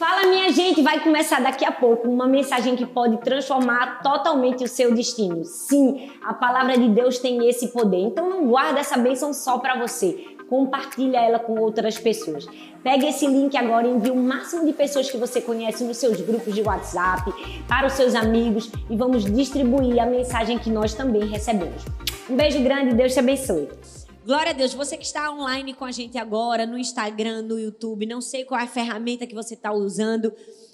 Fala, minha gente, vai começar daqui a pouco uma mensagem que pode transformar totalmente o seu destino. Sim, a palavra de Deus tem esse poder. Então não guarda essa bênção só para você. Compartilha ela com outras pessoas. Pega esse link agora e envie o máximo de pessoas que você conhece nos seus grupos de WhatsApp, para os seus amigos e vamos distribuir a mensagem que nós também recebemos. Um beijo grande e Deus te abençoe. Glória a Deus, você que está online com a gente agora, no Instagram, no YouTube, não sei qual é a ferramenta que você está usando,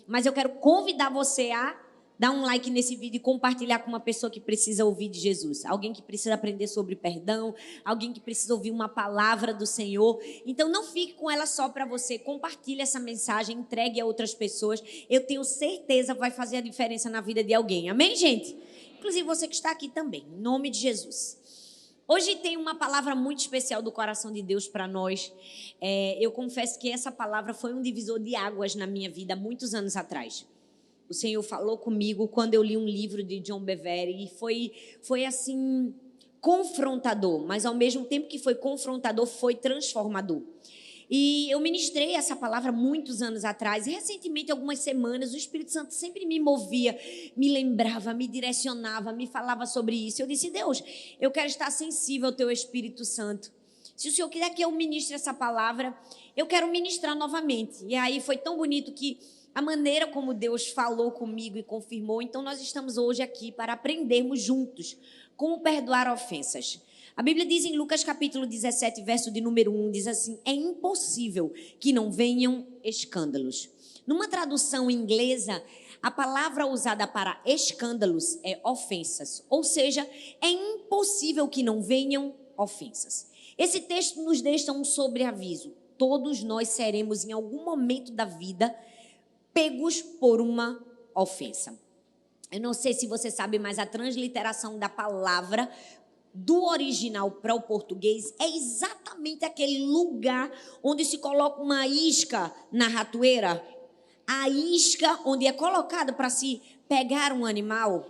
mas eu quero convidar você a dar um like nesse vídeo e compartilhar com uma pessoa que precisa ouvir de Jesus. Alguém que precisa aprender sobre perdão, alguém que precisa ouvir uma palavra do Senhor. Então não fique com ela só para você, compartilhe essa mensagem, entregue a outras pessoas. Eu tenho certeza que vai fazer a diferença na vida de alguém. Amém, gente? Inclusive você que está aqui também, em nome de Jesus. Hoje tem uma palavra muito especial do coração de Deus para nós. Eu confesso que essa palavra foi um divisor de águas na minha vida há muitos anos atrás. O Senhor falou comigo quando eu li um livro de John Bevere e foi assim, confrontador, mas ao mesmo tempo que foi confrontador, foi transformador. E eu ministrei essa palavra muitos anos atrás. E recentemente, algumas semanas, o Espírito Santo sempre me movia, me lembrava, me direcionava, me falava sobre isso. Eu disse, Deus, eu quero estar sensível ao teu Espírito Santo. Se o Senhor quiser que eu ministre essa palavra, eu quero ministrar novamente. E aí foi tão bonito que a maneira como Deus falou comigo e confirmou. Então nós estamos hoje aqui para aprendermos juntos como perdoar ofensas. A Bíblia diz em Lucas capítulo 17, verso de número 1, diz assim, é impossível que não venham escândalos. Numa tradução inglesa, a palavra usada para escândalos é ofensas, ou seja, é impossível que não venham ofensas. Esse texto nos deixa um sobreaviso. Todos nós seremos em algum momento da vida pegos por uma ofensa. Eu não sei se você sabe, mas a transliteração da palavra do original para o português é exatamente aquele lugar onde se coloca uma isca na ratoeira. A isca onde é colocada para se pegar um animal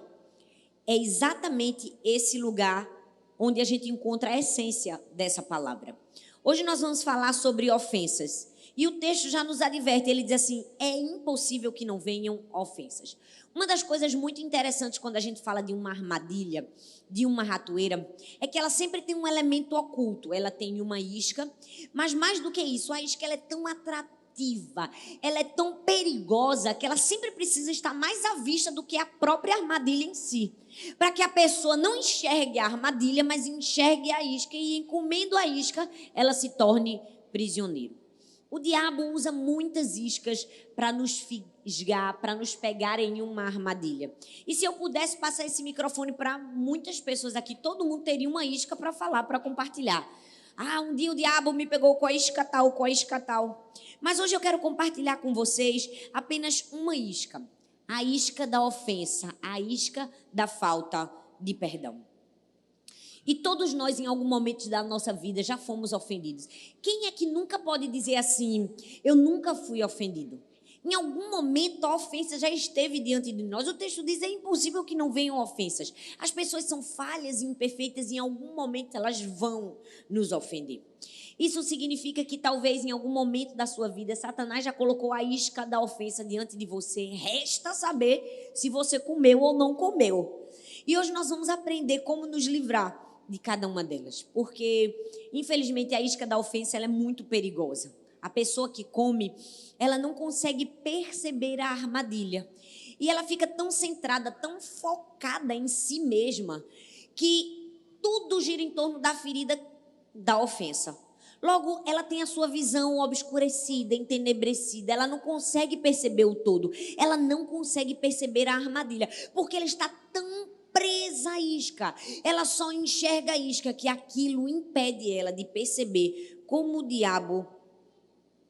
é exatamente esse lugar onde a gente encontra a essência dessa palavra. Hoje nós vamos falar sobre ofensas. E o texto já nos adverte, ele diz assim, é impossível que não venham ofensas. Uma das coisas muito interessantes quando a gente fala de uma armadilha, de uma ratoeira, é que ela sempre tem um elemento oculto. Ela tem uma isca, mas mais do que isso, a isca ela é tão atrativa, ela é tão perigosa, que ela sempre precisa estar mais à vista do que a própria armadilha em si. Para que a pessoa não enxergue a armadilha, mas enxergue a isca e, comendo a isca, ela se torne prisioneiro. O diabo usa muitas iscas para nos fisgar, para nos pegar em uma armadilha. E se eu pudesse passar esse microfone para muitas pessoas aqui, todo mundo teria uma isca para falar, para compartilhar. Ah, um dia o diabo me pegou com a isca tal, com a isca tal. Mas hoje eu quero compartilhar com vocês apenas uma isca. A isca da ofensa, a isca da falta de perdão. E todos nós, em algum momento da nossa vida, já fomos ofendidos. Quem é que nunca pode dizer assim, eu nunca fui ofendido? Em algum momento a ofensa já esteve diante de nós. O texto diz, é impossível que não venham ofensas. As pessoas são falhas e imperfeitas e em algum momento elas vão nos ofender. Isso significa que talvez em algum momento da sua vida, Satanás já colocou a isca da ofensa diante de você. Resta saber se você comeu ou não comeu. E hoje nós vamos aprender como nos livrar de cada uma delas, porque infelizmente a isca da ofensa ela é muito perigosa. A pessoa que come, ela não consegue perceber a armadilha e ela fica tão centrada, tão focada em si mesma, que tudo gira em torno da ferida da ofensa. Logo, ela tem a sua visão obscurecida, entenebrecida, ela não consegue perceber o todo, ela não consegue perceber a armadilha, porque ela está tão presa à isca, ela só enxerga a isca, que aquilo impede ela de perceber como o diabo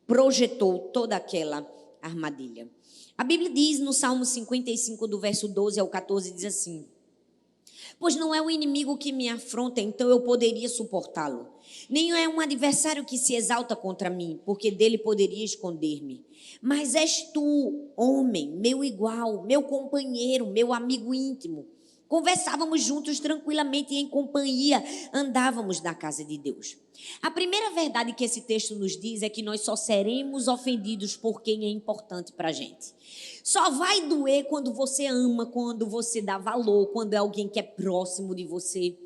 projetou toda aquela armadilha. A Bíblia diz no Salmo 55, do verso 12 ao 14, diz assim, pois não é um inimigo que me afronta, então eu poderia suportá-lo. Nem é um adversário que se exalta contra mim, porque dele poderia esconder-me. Mas és tu, homem, meu igual, meu companheiro, meu amigo íntimo. Conversávamos juntos tranquilamente e em companhia andávamos na casa de Deus. A primeira verdade que esse texto nos diz é que nós só seremos ofendidos por quem é importante para a gente. Só vai doer quando você ama, quando você dá valor, quando é alguém que é próximo de você.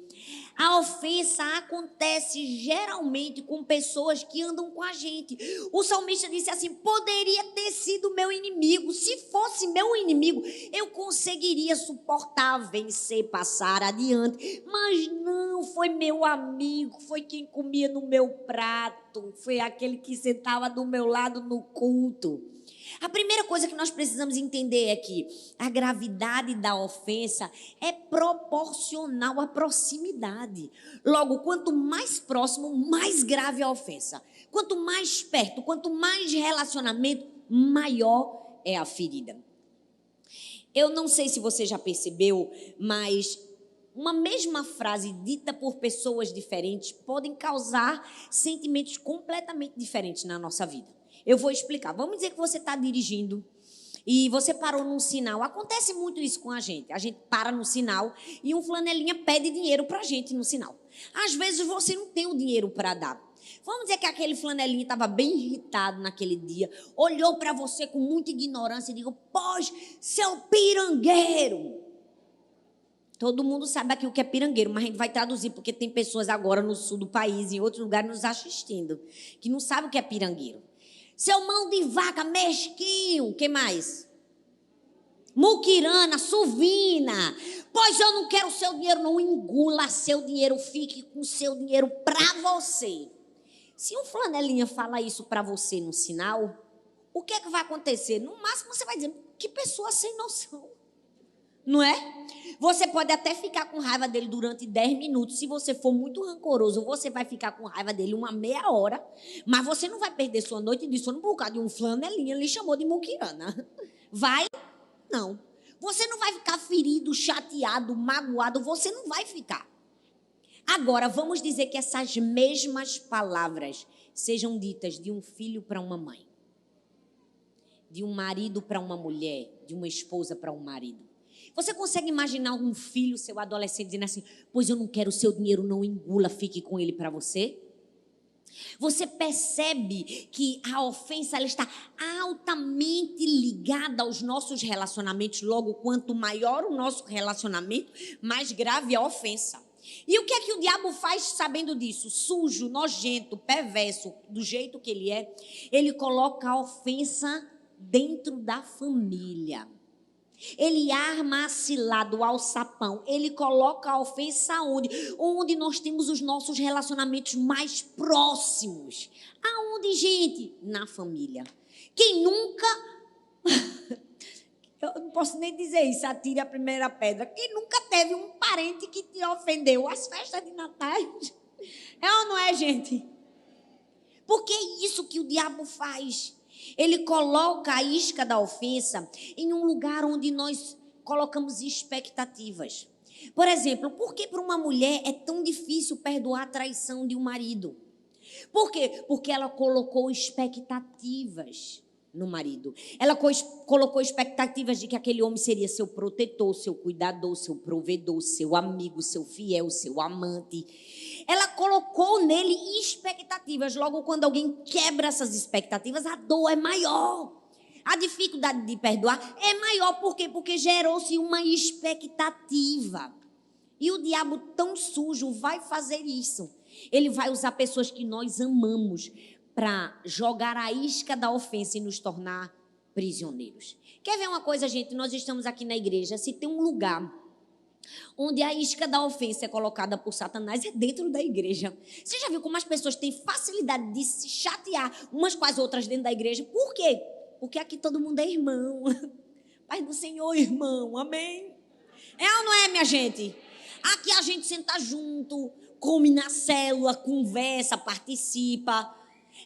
A ofensa acontece geralmente com pessoas que andam com a gente. O salmista disse assim: poderia ter sido meu inimigo. Se fosse meu inimigo, eu conseguiria suportar, vencer, passar adiante. Mas não, foi meu amigo, foi quem comia no meu prato, foi aquele que sentava do meu lado no culto. A primeira coisa que nós precisamos entender é que a gravidade da ofensa é proporcional à proximidade. Logo, quanto mais próximo, mais grave a ofensa. Quanto mais perto, quanto mais relacionamento, maior é a ferida. Eu não sei se você já percebeu, mas uma mesma frase dita por pessoas diferentes podem causar sentimentos completamente diferentes na nossa vida. Eu vou explicar. Vamos dizer que você está dirigindo e você parou num sinal. Acontece muito isso com a gente. A gente para no sinal e um flanelinha pede dinheiro para a gente no sinal. Às vezes você não tem o dinheiro para dar. Vamos dizer que aquele flanelinha estava bem irritado naquele dia, olhou para você com muita ignorância e disse: pois, seu pirangueiro. Todo mundo sabe aqui o que é pirangueiro, mas a gente vai traduzir, porque tem pessoas agora no sul do país, em outros lugares nos assistindo, que não sabem o que é pirangueiro. Seu mão de vaca, mesquinho, o que mais? Muquirana, suvina. Pois eu não quero seu dinheiro, não engula seu dinheiro, fique com seu dinheiro para você. Se um flanelinha fala isso para você no sinal, o que é que vai acontecer? No máximo você vai dizer: que pessoa sem noção. Não é? Você pode até ficar com raiva dele durante 10 minutos. Se você for muito rancoroso, você vai ficar com raiva dele uma meia hora. Mas você não vai perder sua noite de sono por causa de um flanelinha lhe chamou de muquirana. Vai? Não. Você não vai ficar ferido, chateado, magoado. Você não vai ficar. Agora, vamos dizer que essas mesmas palavras sejam ditas de um filho para uma mãe, de um marido para uma mulher, de uma esposa para um marido. Você consegue imaginar um filho, seu adolescente, dizendo assim: pois eu não quero o seu dinheiro, não engula, fique com ele para você? Você percebe que a ofensa ela está altamente ligada aos nossos relacionamentos. Logo, quanto maior o nosso relacionamento, mais grave a ofensa. E o que é que o diabo faz sabendo disso? Sujo, nojento, perverso, do jeito que ele é, ele coloca a ofensa dentro da família. Ele arma a cilada, o alçapão. Ele coloca a ofensa onde? Onde nós temos os nossos relacionamentos mais próximos. Aonde, gente? Na família. Quem nunca... Eu não posso nem dizer isso, atire a primeira pedra. Quem nunca teve um parente que te ofendeu? As festas de Natal. É ou não é, gente? Porque é isso que o diabo faz. Ele coloca a isca da ofensa em um lugar onde nós colocamos expectativas. Por exemplo, por que para uma mulher é tão difícil perdoar a traição de um marido? Por quê? Porque ela colocou expectativas no marido. Ela colocou expectativas de que aquele homem seria seu protetor, seu cuidador, seu provedor, seu amigo, seu fiel, seu amante. Ela colocou nele expectativas. Logo, quando alguém quebra essas expectativas, a dor é maior. A dificuldade de perdoar é maior. Por quê? Porque gerou-se uma expectativa. E o diabo tão sujo vai fazer isso. Ele vai usar pessoas que nós amamos para jogar a isca da ofensa e nos tornar prisioneiros. Quer ver uma coisa, gente? Nós estamos aqui na igreja. Se tem um lugar onde a isca da ofensa é colocada por Satanás, é dentro da igreja. Você já viu como as pessoas têm facilidade de se chatear umas com as outras dentro da igreja? Por quê? Porque aqui todo mundo é irmão. Pai do Senhor, irmão. Amém? É ou não é, minha gente? Aqui a gente senta junto, come na célula, conversa, participa.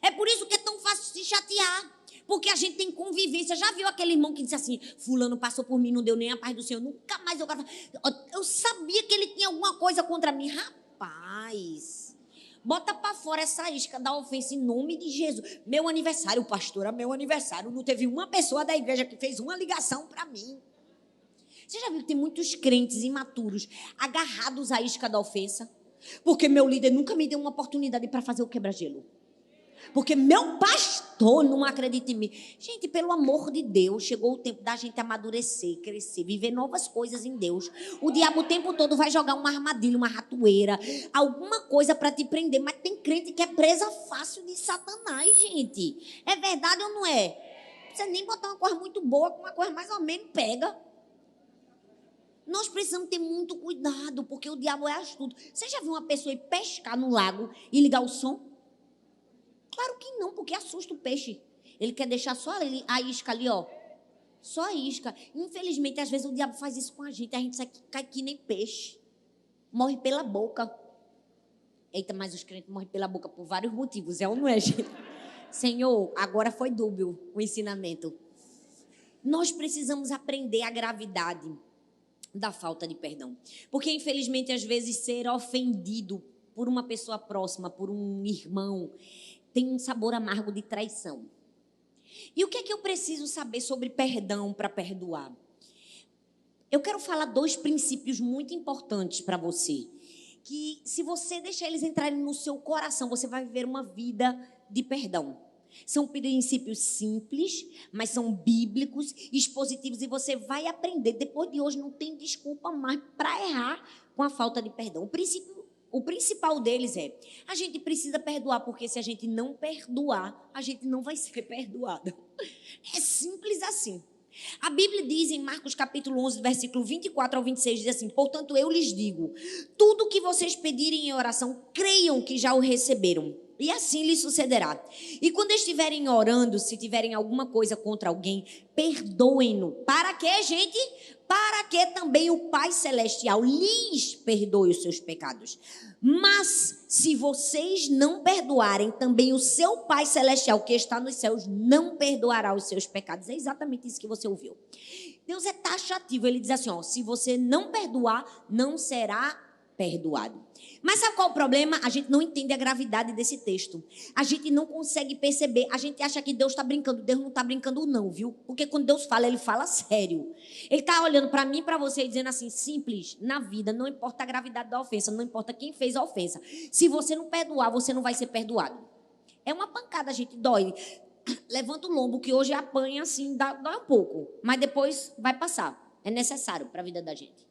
É por isso que é tão fácil se chatear. Porque a gente tem convivência. Já viu aquele irmão que disse assim: fulano passou por mim, não deu nem a paz do Senhor, nunca mais eu sabia que ele tinha alguma coisa contra mim. Rapaz, bota para fora essa isca da ofensa em nome de Jesus. Meu aniversário, pastora, meu aniversário, não teve uma pessoa da igreja que fez uma ligação para mim. Você já viu que tem muitos crentes imaturos agarrados à isca da ofensa? Porque meu líder nunca me deu uma oportunidade para fazer o quebra-gelo. Porque meu pastor não acredita em mim. Gente, pelo amor de Deus, chegou o tempo da gente amadurecer, crescer, viver novas coisas em Deus. O diabo o tempo todo vai jogar uma armadilha, uma ratoeira, alguma coisa para te prender. Mas tem crente que é presa fácil de Satanás, gente. É verdade ou não é? Não precisa nem botar uma coisa muito boa, com uma coisa mais ou menos pega. Nós precisamos ter muito cuidado, porque o diabo é astuto. Você já viu uma pessoa ir pescar no lago e ligar o som? Claro que não, porque assusta o peixe. Ele quer deixar só a isca ali, ó. Só a isca. Infelizmente, às vezes o diabo faz isso com a gente cai que nem peixe. Morre pela boca. Eita, mas os crentes morrem pela boca por vários motivos, é ou não é, gente? Senhor, agora foi dúbio o ensinamento. Nós precisamos aprender a gravidade da falta de perdão. Porque, infelizmente, às vezes ser ofendido por uma pessoa próxima, por um irmão, tem um sabor amargo de traição. E o que é que eu preciso saber sobre perdão para perdoar? Eu quero falar 2 princípios muito importantes para você, que se você deixar eles entrarem no seu coração, você vai viver uma vida de perdão. São princípios simples, mas são bíblicos, expositivos, e você vai aprender. Depois de hoje não tem desculpa mais para errar com a falta de perdão. O principal deles é, a gente precisa perdoar, porque se a gente não perdoar, a gente não vai ser perdoado. É simples assim. A Bíblia diz em Marcos capítulo 11, versículo 24 ao 26, diz assim: portanto eu lhes digo, tudo que vocês pedirem em oração, creiam que já o receberam, e assim lhes sucederá. E quando estiverem orando, se tiverem alguma coisa contra alguém, perdoem-no. Para quê, gente? Para que também o Pai Celestial lhes perdoe os seus pecados. Mas, se vocês não perdoarem, também o seu Pai Celestial, que está nos céus, não perdoará os seus pecados. É exatamente isso que você ouviu. Deus é taxativo, ele diz assim, ó, se você não perdoar, não será perdoado. Mas sabe qual é o problema? A gente não entende a gravidade desse texto. A gente não consegue perceber. A gente acha que Deus está brincando. Deus não está brincando não, viu? Porque quando Deus fala, Ele fala sério. Ele está olhando para mim e para você e dizendo assim, simples, na vida, não importa a gravidade da ofensa, não importa quem fez a ofensa. Se você não perdoar, você não vai ser perdoado. É uma pancada, gente, dói. Levanta o lombo, que hoje apanha assim, dói um pouco. Mas depois vai passar. É necessário para a vida da gente.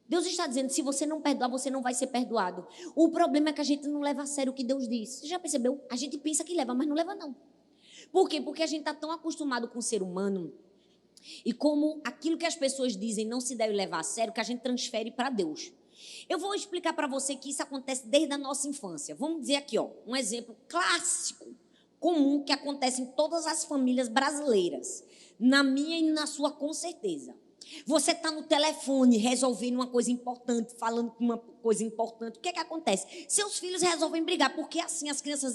Deus está dizendo, se você não perdoar, você não vai ser perdoado. O problema é que a gente não leva a sério o que Deus diz. Você já percebeu? A gente pensa que leva, mas não leva não. Por quê? Porque a gente está tão acostumado com o ser humano e como aquilo que as pessoas dizem não se deve levar a sério, que a gente transfere para Deus. Eu vou explicar para você que isso acontece desde a nossa infância. Vamos dizer aqui, ó, um exemplo clássico, comum, que acontece em todas as famílias brasileiras. Na minha e na sua, com certeza. Você está no telefone resolvendo uma coisa importante, falando com uma coisa importante. O que é que acontece? Seus filhos resolvem brigar, porque assim as crianças,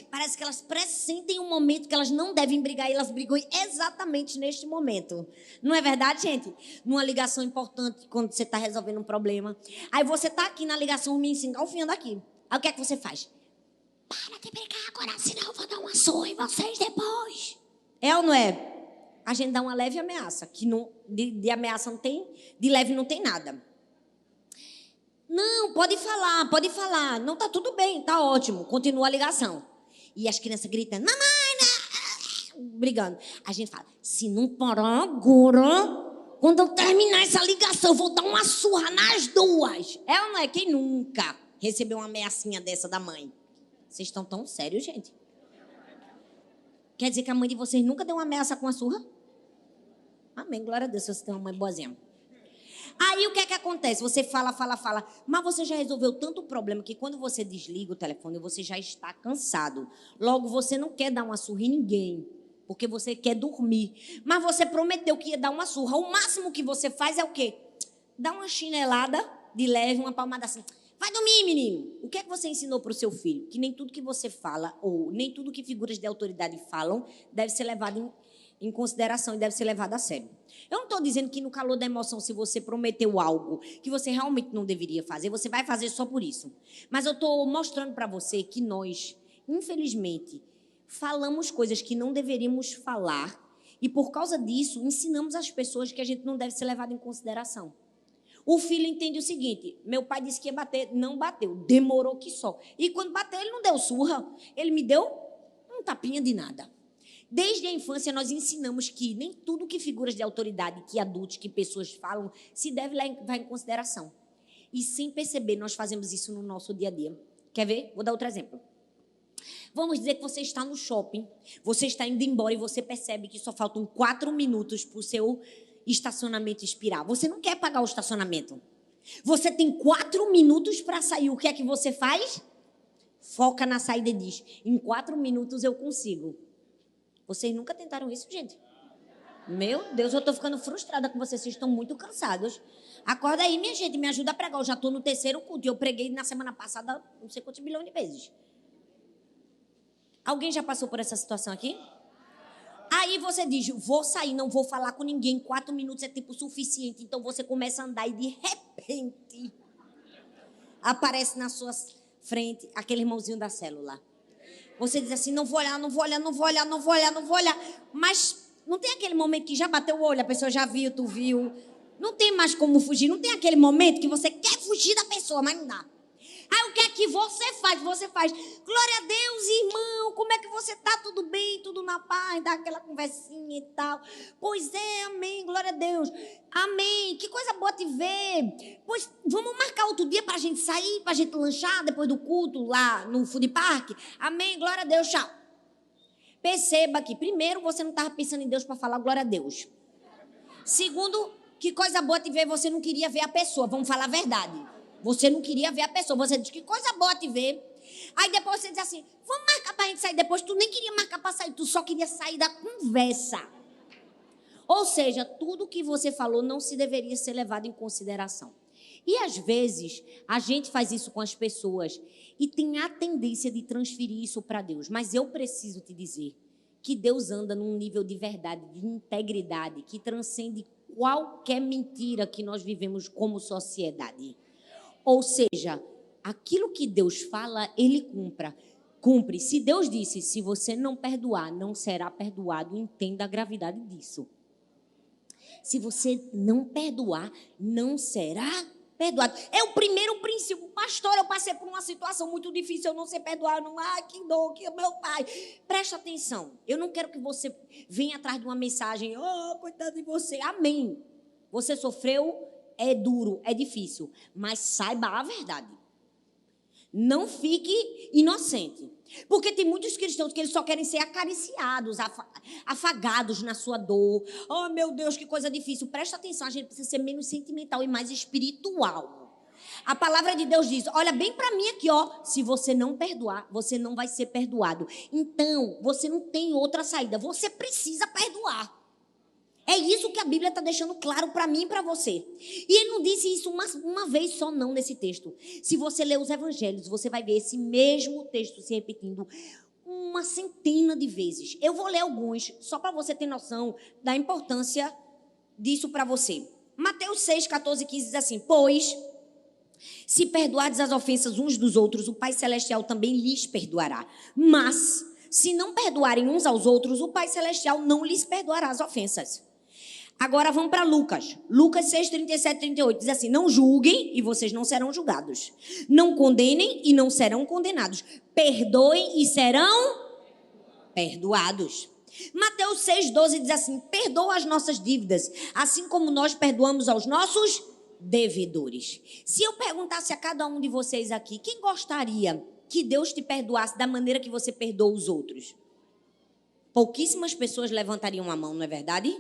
parece que elas pressentem um momento que elas não devem brigar e elas brigam exatamente neste momento. Não é verdade, gente? Numa ligação importante, quando você está resolvendo um problema. Aí você está aqui na ligação, me engalfinhando aqui. Aí o que é que você faz? Para de brigar agora, senão eu vou dar uma surra em vocês depois. É ou não é? A gente dá uma leve ameaça, que não, de ameaça não tem, de leve não tem nada. Não, pode falar. Não, tá tudo bem, tá ótimo. Continua a ligação. E as crianças gritando, mamãe, brigando. A gente fala, se não parar agora, quando eu terminar essa ligação, eu vou dar uma surra nas duas. É ou não é? Quem nunca recebeu uma ameaçinha dessa da mãe? Vocês estão tão sérios, gente? Quer dizer que a mãe de vocês nunca deu uma ameaça com a surra? Amém, glória a Deus, se você tem uma mãe boazinha. Aí o que é que acontece? Você fala, mas você já resolveu tanto problema que quando você desliga o telefone, você já está cansado. Logo, você não quer dar uma surra em ninguém, porque você quer dormir. Mas você prometeu que ia dar uma surra. O máximo que você faz é o quê? Dá uma chinelada de leve, uma palmada assim. Vai dormir, menino. O que é que você ensinou para o seu filho? Que nem tudo que você fala, ou nem tudo que figuras de autoridade falam, deve ser levado em consideração e deve ser levado a sério. Eu não estou dizendo que no calor da emoção, se você prometeu algo que você realmente não deveria fazer, você vai fazer só por isso. Mas eu estou mostrando para você que nós, infelizmente, falamos coisas que não deveríamos falar E por causa disso, ensinamos as pessoas que a gente não deve ser levado em consideração. O filho entende o seguinte: meu pai disse que ia bater, não bateu, demorou que só. E quando bateu, ele não deu surra, ele me deu um tapinha de nada. Desde a infância, nós ensinamos que nem tudo que figuras de autoridade, que adultos, que pessoas falam, se deve levar em consideração. E sem perceber, nós fazemos isso no nosso dia a dia. Quer ver? Vou dar outro exemplo. Vamos dizer que você está no shopping, você está indo embora e você percebe que só faltam 4 minutos para o seu estacionamento expirar. Você não quer pagar o estacionamento. Você tem 4 minutos para sair. O que é que você faz? Foca na saída e diz: em 4 minutos eu consigo. Vocês nunca tentaram isso, gente? Meu Deus, eu estou ficando frustrada com vocês. Vocês estão muito cansados. Acorda aí, minha gente, me ajuda a pregar. Eu já estou no 3º culto. Eu preguei na semana passada não sei quantos bilhões de vezes. Alguém já passou por essa situação aqui? Aí você diz: vou sair, não vou falar com ninguém. 4 minutos é tempo suficiente. Então você começa a andar e de repente aparece na sua frente aquele irmãozinho da célula. Você diz assim: não vou olhar, não vou olhar, não vou olhar, não vou olhar, não vou olhar. Mas não tem aquele momento que já bateu o olho, a pessoa já viu, tu viu. Não tem mais como fugir. Não tem aquele momento que você quer fugir da pessoa, mas não dá. Aí o que é que você faz? Você faz: glória a Deus, irmão, como é que você está? Tudo bem? Tudo na paz? Dá aquela conversinha e tal. Pois é, amém, glória a Deus. Amém, que coisa boa te ver. Pois vamos marcar outro dia para a gente sair, para a gente lanchar depois do culto lá no food park? Amém, glória a Deus, tchau. Perceba que, primeiro, você não estava pensando em Deus para falar glória a Deus. Segundo, que coisa boa te ver, você não queria ver a pessoa, vamos falar a verdade. Você não queria ver a pessoa, você diz: que coisa boa te ver. Aí depois você diz assim: vamos marcar para a gente sair depois. Tu nem queria marcar para sair, tu só queria sair da conversa. Ou seja, tudo que você falou não se deveria ser levado em consideração. E às vezes a gente faz isso com as pessoas e tem a tendência de transferir isso para Deus. Mas eu preciso te dizer que Deus anda num nível de verdade, de integridade, que transcende qualquer mentira que nós vivemos como sociedade. Ou seja, aquilo que Deus fala, Ele cumpre. Se Deus disse: se você não perdoar, não será perdoado, entenda a gravidade disso. Se você não perdoar, não será perdoado. É o primeiro princípio. Pastor, eu passei por uma situação muito difícil, eu não sei perdoar. Não, que dor, que meu pai. Presta atenção. Eu não quero que você venha atrás de uma mensagem: oh, coitado de você. Amém. Você sofreu, é duro, é difícil, mas saiba a verdade. Não fique inocente. Porque tem muitos cristãos que eles só querem ser acariciados, afagados na sua dor. Oh, meu Deus, que coisa difícil. Presta atenção, a gente precisa ser menos sentimental e mais espiritual. A palavra de Deus diz: olha bem para mim aqui, ó. Se você não perdoar, você não vai ser perdoado. Então, você não tem outra saída. Você precisa perdoar. É isso que a Bíblia está deixando claro para mim e para você. E ele não disse isso uma vez só não nesse texto. Se você ler os evangelhos, você vai ver esse mesmo texto se repetindo uma centena de vezes. Eu vou ler alguns, só para você ter noção da importância disso para você. Mateus 6, 14 e 15 diz assim: pois, se perdoardes as ofensas uns dos outros, o Pai Celestial também lhes perdoará. Mas, se não perdoarem uns aos outros, o Pai Celestial não lhes perdoará as ofensas. Agora vamos para Lucas. Lucas 6, 37 e 38. Diz assim: não julguem e vocês não serão julgados. Não condenem e não serão condenados. Perdoem e serão perdoados. Mateus 6, 12 diz assim: perdoa as nossas dívidas, assim como nós perdoamos aos nossos devedores. Se eu perguntasse a cada um de vocês aqui, quem gostaria que Deus te perdoasse da maneira que você perdoa os outros? Pouquíssimas pessoas levantariam a mão, não é verdade?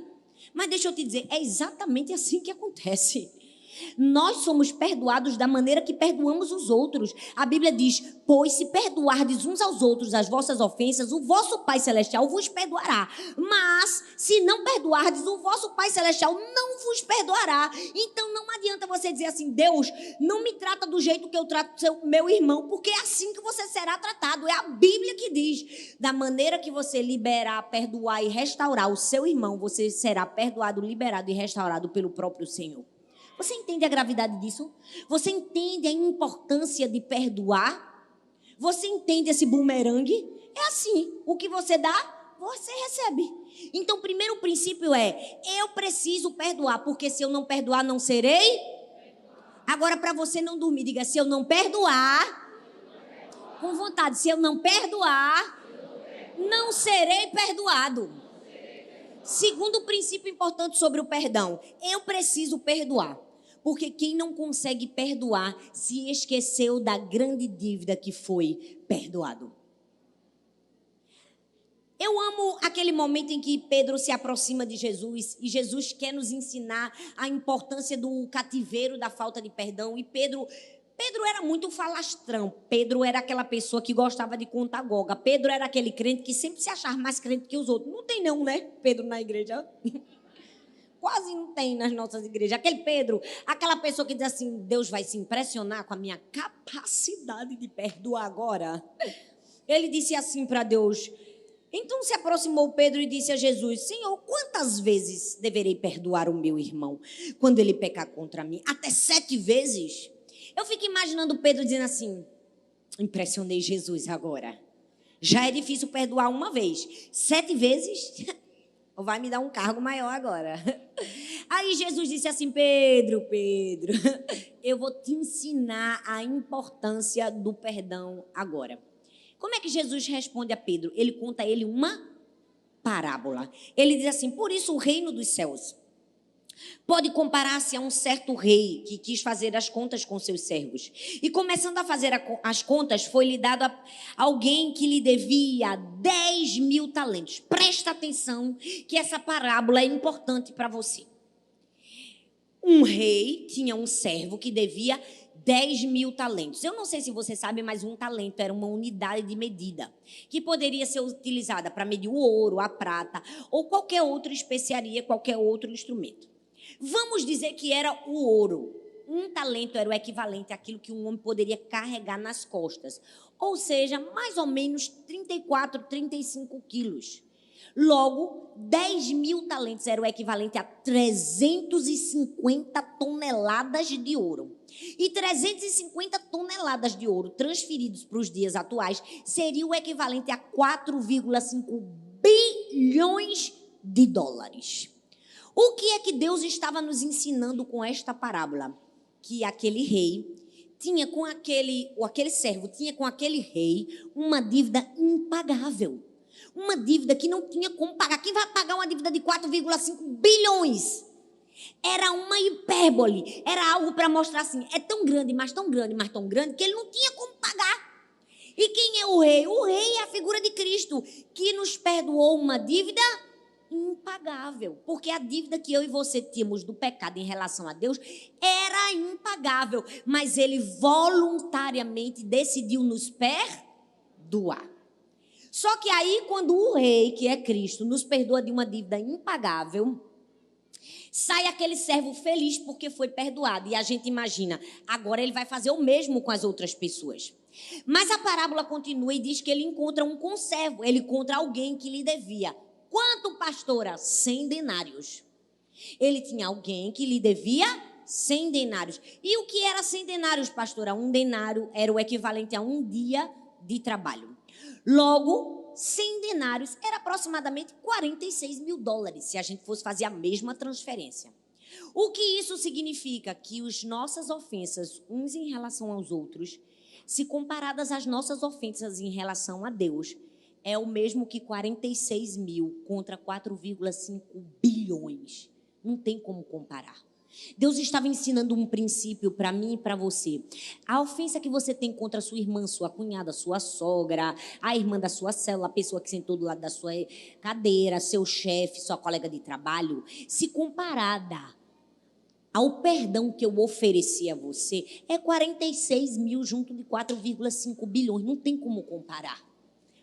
Mas deixa eu te dizer, é exatamente assim que acontece. Nós somos perdoados da maneira que perdoamos os outros. A Bíblia diz: pois se perdoardes uns aos outros as vossas ofensas, o vosso Pai Celestial vos perdoará. Mas se não perdoardes, o vosso Pai Celestial não vos perdoará. Então não adianta você dizer assim: Deus, não me trata do jeito que eu trato meu irmão, porque é assim que você será tratado. É a Bíblia que diz: da maneira que você liberar, perdoar e restaurar o seu irmão, você será perdoado, liberado e restaurado pelo próprio Senhor. Você entende a gravidade disso? Você entende a importância de perdoar? Você entende esse bumerangue? É assim, o que você dá, você recebe. Então, o primeiro princípio é: eu preciso perdoar, porque se eu não perdoar, não serei. Agora, para você não dormir, diga: se eu não perdoar, com vontade, se eu não perdoar, não serei perdoado. Segundo princípio importante sobre o perdão: eu preciso perdoar. Porque quem não consegue perdoar se esqueceu da grande dívida que foi perdoado. Eu amo aquele momento em que Pedro se aproxima de Jesus e Jesus quer nos ensinar a importância do cativeiro da falta de perdão. E Pedro era muito falastrão. Pedro era aquela pessoa que gostava de contar goga. Pedro era aquele crente que sempre se achava mais crente que os outros. Não tem não, né? Pedro na igreja. Quase não tem nas nossas igrejas. Aquele Pedro, aquela pessoa que diz assim: Deus vai se impressionar com a minha capacidade de perdoar agora. Ele disse assim para Deus. Então se aproximou Pedro e disse a Jesus: Senhor, quantas vezes deverei perdoar o meu irmão quando ele pecar contra mim? Até 7 vezes? Eu fico imaginando Pedro dizendo assim: impressionei Jesus agora. Já é difícil perdoar uma vez. 7 vezes? Vai me dar um cargo maior agora. Aí Jesus disse assim: Pedro, eu vou te ensinar a importância do perdão agora. Como é que Jesus responde a Pedro? Ele conta a ele uma parábola. Ele diz assim: por isso o reino dos céus pode comparar-se a um certo rei que quis fazer as contas com seus servos. E começando a fazer as contas, foi-lhe dado a alguém que lhe devia 10.000 talentos. Presta atenção que essa parábola é importante para você. Um rei tinha um servo que devia 10.000 talentos. Eu não sei se você sabe, mas um talento era uma unidade de medida que poderia ser utilizada para medir o ouro, a prata ou qualquer outra especiaria, qualquer outro instrumento. Vamos dizer que era o ouro. Um talento era o equivalente àquilo que um homem poderia carregar nas costas. Ou seja, mais ou menos 34, 35 quilos. Logo, 10.000 talentos era o equivalente a 350 toneladas de ouro. E 350 toneladas de ouro transferidos para os dias atuais seria o equivalente a 4,5 bilhões de dólares. O que é que Deus estava nos ensinando com esta parábola? Que aquele rei tinha com aquele servo tinha com aquele rei uma dívida impagável. Uma dívida que não tinha como pagar. Quem vai pagar uma dívida de 4,5 bilhões? Era uma hipérbole. Era algo para mostrar assim: é tão grande, mas tão grande, mas tão grande, que ele não tinha como pagar. E quem é o rei? O rei é a figura de Cristo, que nos perdoou uma dívida impagável. Porque a dívida que eu e você tínhamos do pecado em relação a Deus era impagável. Mas ele voluntariamente decidiu nos perdoar. Só que aí, quando o rei, que é Cristo, nos perdoa de uma dívida impagável, sai aquele servo feliz porque foi perdoado. E a gente imagina: agora ele vai fazer o mesmo com as outras pessoas. Mas a parábola continua e diz que ele encontra um conservo. Ele encontra alguém que lhe devia. Quanto, pastora? 100 denários. Ele tinha alguém que lhe devia 100 denários. E o que era 100 denários, pastora? Um denário era o equivalente a um dia de trabalho. Logo, 100 denários era aproximadamente 46 mil dólares, se a gente fosse fazer a mesma transferência. O que isso significa? Que as nossas ofensas, uns em relação aos outros, se comparadas às nossas ofensas em relação a Deus, é o mesmo que 46 mil contra 4,5 bilhões. Não tem como comparar. Deus estava ensinando um princípio para mim e para você. A ofensa que você tem contra sua irmã, sua cunhada, sua sogra, a irmã da sua célula, a pessoa que sentou do lado da sua cadeira, seu chefe, sua colega de trabalho, se comparada ao perdão que eu ofereci a você, é 46 mil junto de 4,5 bilhões. Não tem como comparar.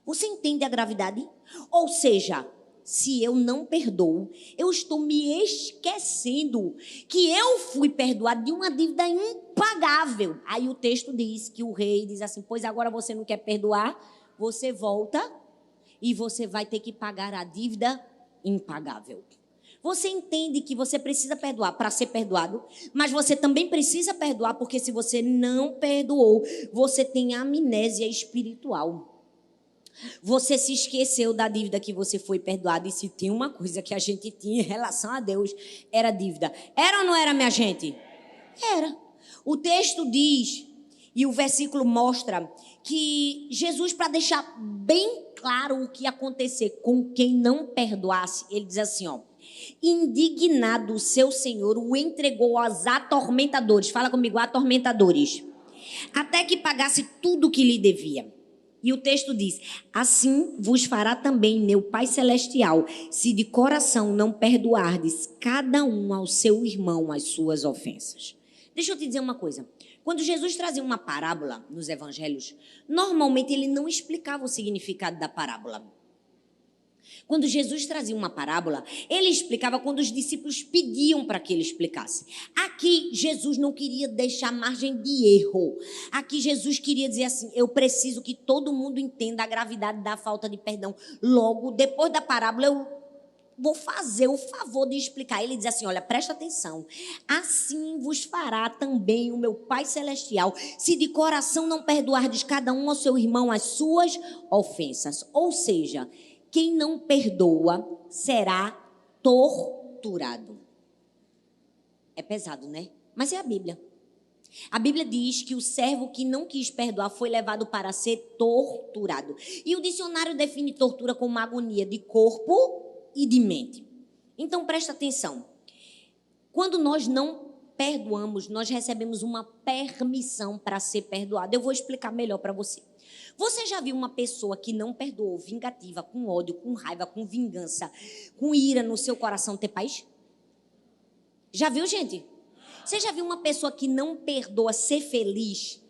Você entende a gravidade? Ou seja, se eu não perdoo, eu estou me esquecendo que eu fui perdoado de uma dívida impagável. Aí o texto diz que o rei diz assim: pois agora você não quer perdoar, você volta e você vai ter que pagar a dívida impagável. Você entende que você precisa perdoar para ser perdoado, mas você também precisa perdoar porque se você não perdoou, você tem amnésia espiritual. Você se esqueceu da dívida que você foi perdoado. E se tem uma coisa que a gente tinha em relação a Deus, era dívida. Era ou não era, minha gente? Era. O texto diz, e o versículo mostra, que Jesus, para deixar bem claro o que ia acontecer com quem não perdoasse, ele diz assim, ó: indignado o seu senhor o entregou aos atormentadores. Fala comigo, atormentadores. Até que pagasse tudo o que lhe devia. E o texto diz: assim vos fará também meu Pai Celestial, se de coração não perdoardes cada um ao seu irmão as suas ofensas. Deixa eu te dizer uma coisa. Quando Jesus trazia uma parábola nos evangelhos, normalmente ele não explicava o significado da parábola. Quando Jesus trazia uma parábola, ele explicava quando os discípulos pediam para que ele explicasse. Aqui, Jesus não queria deixar margem de erro. Aqui, Jesus queria dizer assim: eu preciso que todo mundo entenda a gravidade da falta de perdão. Logo, depois da parábola, eu vou fazer o favor de explicar. Ele diz assim: olha, presta atenção. Assim vos fará também o meu Pai Celestial, se de coração não perdoardes cada um ao seu irmão as suas ofensas. Ou seja, quem não perdoa será torturado. É pesado, né? Mas é a Bíblia. A Bíblia diz que o servo que não quis perdoar foi levado para ser torturado. E o dicionário define tortura como uma agonia de corpo e de mente. Então, presta atenção. Quando nós não perdoamos, nós recebemos uma permissão para ser perdoado. Eu vou explicar melhor para você. Você já viu uma pessoa que não perdoou, vingativa, com ódio, com raiva, com vingança, com ira no seu coração ter paz? Já viu, gente? Você já viu uma pessoa que não perdoa ser feliz?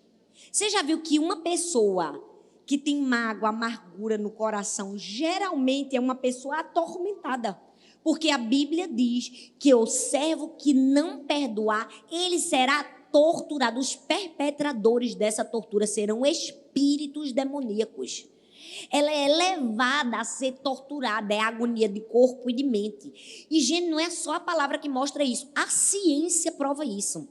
Você já viu que uma pessoa que tem mágoa, amargura no coração, geralmente é uma pessoa atormentada? Porque a Bíblia diz que o servo que não perdoar, ele será torturado. Os perpetradores dessa tortura serão espíritos demoníacos. Ela é levada a ser torturada, é agonia de corpo e de mente. E, gente, não é só a palavra que mostra isso, a ciência prova isso.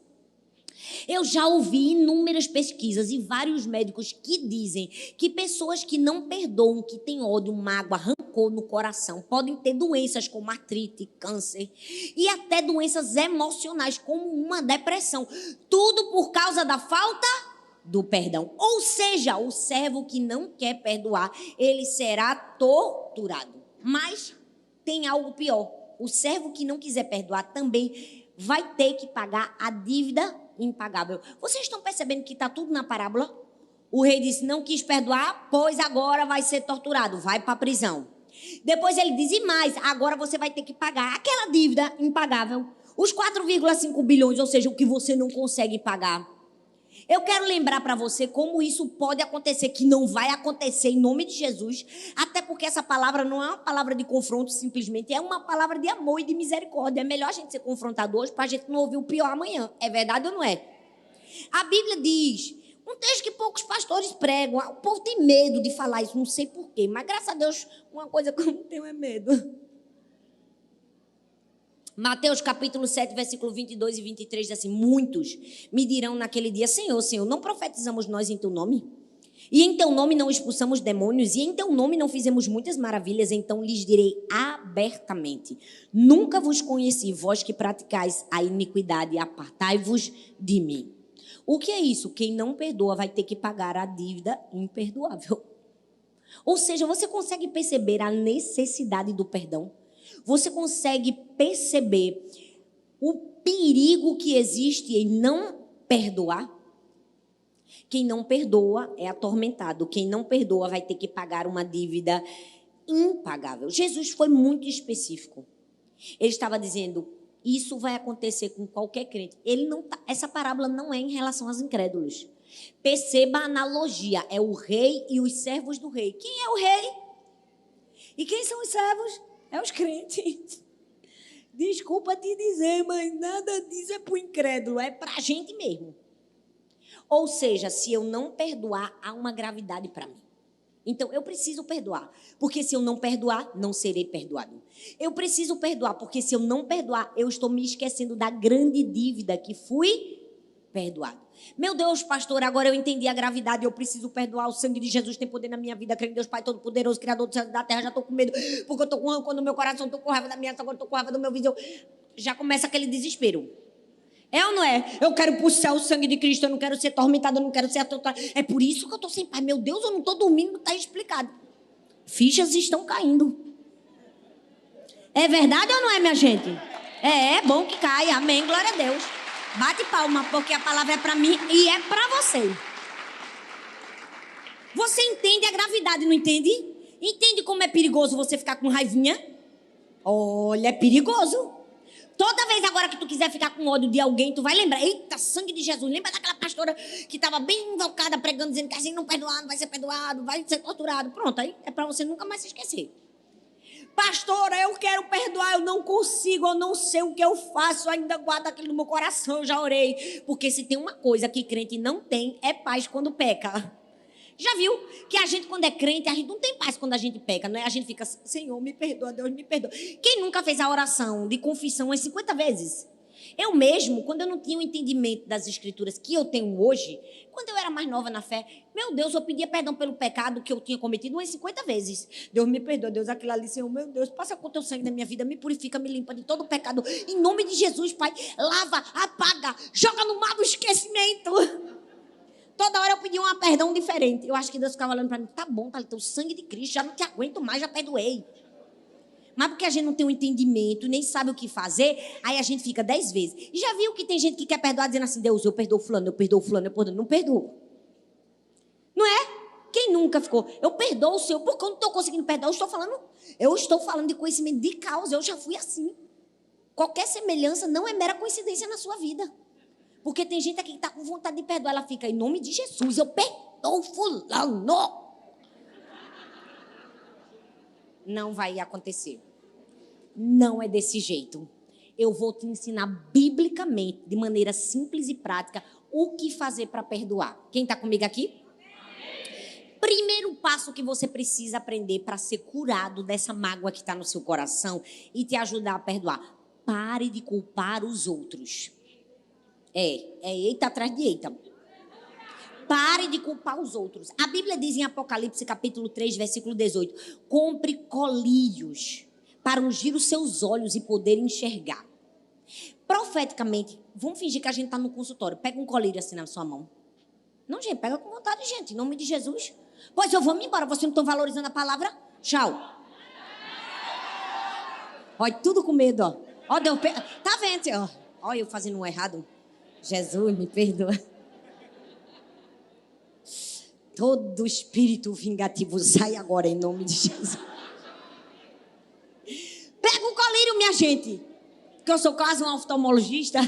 Eu já ouvi inúmeras pesquisas e vários médicos que dizem que pessoas que não perdoam, que têm ódio, mágoa, rancor no coração, podem ter doenças como artrite, câncer e até doenças emocionais como uma depressão. Tudo por causa da falta do perdão. Ou seja, o servo que não quer perdoar, ele será torturado. Mas tem algo pior. O servo que não quiser perdoar também vai ter que pagar a dívida impagável. Vocês estão percebendo que está tudo na parábola? O rei disse: não quis perdoar, pois agora vai ser torturado, vai para a prisão. Depois ele diz: e mais, agora você vai ter que pagar aquela dívida impagável, os 4,5 bilhões, ou seja, o que você não consegue pagar. Eu quero lembrar para você como isso pode acontecer, que não vai acontecer em nome de Jesus, até porque essa palavra não é uma palavra de confronto simplesmente, é uma palavra de amor e de misericórdia. É melhor a gente ser confrontado hoje para a gente não ouvir o pior amanhã. É verdade ou não é? A Bíblia diz, um texto que poucos pastores pregam, o povo tem medo de falar isso, não sei porquê, mas graças a Deus, uma coisa que eu não tenho é medo. Mateus capítulo 7, versículo 22 e 23 diz assim: muitos me dirão naquele dia: Senhor, Senhor, não profetizamos nós em teu nome? E em teu nome não expulsamos demônios? E em teu nome não fizemos muitas maravilhas? Então lhes direi abertamente: nunca vos conheci, vós que praticais a iniquidade, apartai-vos de mim. O que é isso? Quem não perdoa vai ter que pagar a dívida imperdoável. Ou seja, você consegue perceber a necessidade do perdão? Você consegue perceber o perigo que existe em não perdoar? Quem não perdoa é atormentado. Quem não perdoa vai ter que pagar uma dívida impagável. Jesus foi muito específico. Ele estava dizendo: isso vai acontecer com qualquer crente. Essa parábola não é em relação aos incrédulos. Perceba a analogia. É o rei e os servos do rei. Quem é o rei? E quem são os servos? É os crentes. Desculpa te dizer, mas nada disso é para o incrédulo, é para a gente mesmo. Ou seja, se eu não perdoar, há uma gravidade para mim. Então, eu preciso perdoar, porque se eu não perdoar, não serei perdoado. Eu preciso perdoar, porque se eu não perdoar, eu estou me esquecendo da grande dívida que fui perdoado. Meu Deus, pastor, agora eu entendi a gravidade. Eu preciso perdoar. O sangue de Jesus tem poder na minha vida. Creio em Deus Pai Todo-Poderoso, Criador do céu e da terra. Já estou com medo, porque eu estou com rancor no meu coração. Estou com raiva da minha sogra, estou com raiva do meu vizinho. Já começa aquele desespero. É ou não é? Eu quero pulsar o sangue de Cristo. Eu não quero ser tormentada, eu não quero ser atormentada. É por isso que eu estou sem paz. Meu Deus, eu não estou dormindo, está explicado. Fichas estão caindo. É verdade ou não é, minha gente? É bom que caia. Amém, glória a Deus. Bate palma, porque a palavra é para mim e é para você. Você entende a gravidade, não entende? Entende como é perigoso você ficar com raivinha? Olha, é perigoso. Toda vez agora que tu quiser ficar com ódio de alguém, tu vai lembrar. Eita, sangue de Jesus. Lembra daquela pastora que estava bem invocada pregando, dizendo que assim não perdoar, não vai ser perdoado, vai ser torturado. Pronto, aí é para você nunca mais se esquecer. Pastora, eu quero perdoar, eu não consigo, eu não sei o que eu faço, ainda guardo aquilo no meu coração, eu já orei. Porque se tem uma coisa que crente não tem, é paz quando peca. Já viu que a gente, quando é crente, a gente não tem paz quando a gente peca, não é? A gente fica, Senhor, me perdoa, Deus me perdoa. Quem nunca fez a oração de confissão umas 50 vezes? Eu mesmo, quando eu não tinha o entendimento das escrituras que eu tenho hoje, quando eu era mais nova na fé, meu Deus, eu pedia perdão pelo pecado que eu tinha cometido umas 50 vezes. Deus me perdoa, Deus, aquilo ali, Senhor, meu Deus, passa com o teu sangue na minha vida, me purifica, me limpa de todo o pecado. Em nome de Jesus, Pai, lava, apaga, joga no mar do esquecimento. Toda hora eu pedia um perdão diferente. Eu acho que Deus ficava olhando para mim, tá bom, tá, o sangue de Cristo, já não te aguento mais, já perdoei. Mas porque a gente não tem um entendimento, nem sabe o que fazer, aí a gente fica 10 vezes. E já viu que tem gente que quer perdoar dizendo assim, Deus, eu perdoo fulano, eu perdoo fulano, eu perdoo. Não perdoo. Não é? Quem nunca ficou? Eu perdoo o Senhor, porque eu não estou conseguindo perdoar, eu estou falando de conhecimento de causa, eu já fui assim. Qualquer semelhança não é mera coincidência na sua vida. Porque tem gente aqui que está com vontade de perdoar, ela fica, em nome de Jesus, eu perdoo fulano. Não vai acontecer. Não é desse jeito. Eu vou te ensinar biblicamente, de maneira simples e prática, o que fazer para perdoar. Quem está comigo aqui? Primeiro passo que você precisa aprender para ser curado dessa mágoa que está no seu coração e te ajudar a perdoar. Pare de culpar os outros. É eita atrás de eita. Pare de culpar os outros. A Bíblia diz em Apocalipse capítulo 3, versículo 18. Compre colírios para ungir os seus olhos e poder enxergar. Profeticamente, vamos fingir que a gente está no consultório. Pega um colírio assim na sua mão. Não, gente, pega com vontade, gente. Em nome de Jesus. Pois eu vou me embora. Vocês não estão valorizando a palavra? Tchau. Olha, tudo com medo, ó. Ó, Deus, tá vendo, ó. Olha eu fazendo um errado. Jesus, me perdoa. Todo espírito vingativo sai agora em nome de Jesus. Pega o colírio, minha gente. Que eu sou quase um oftalmologista.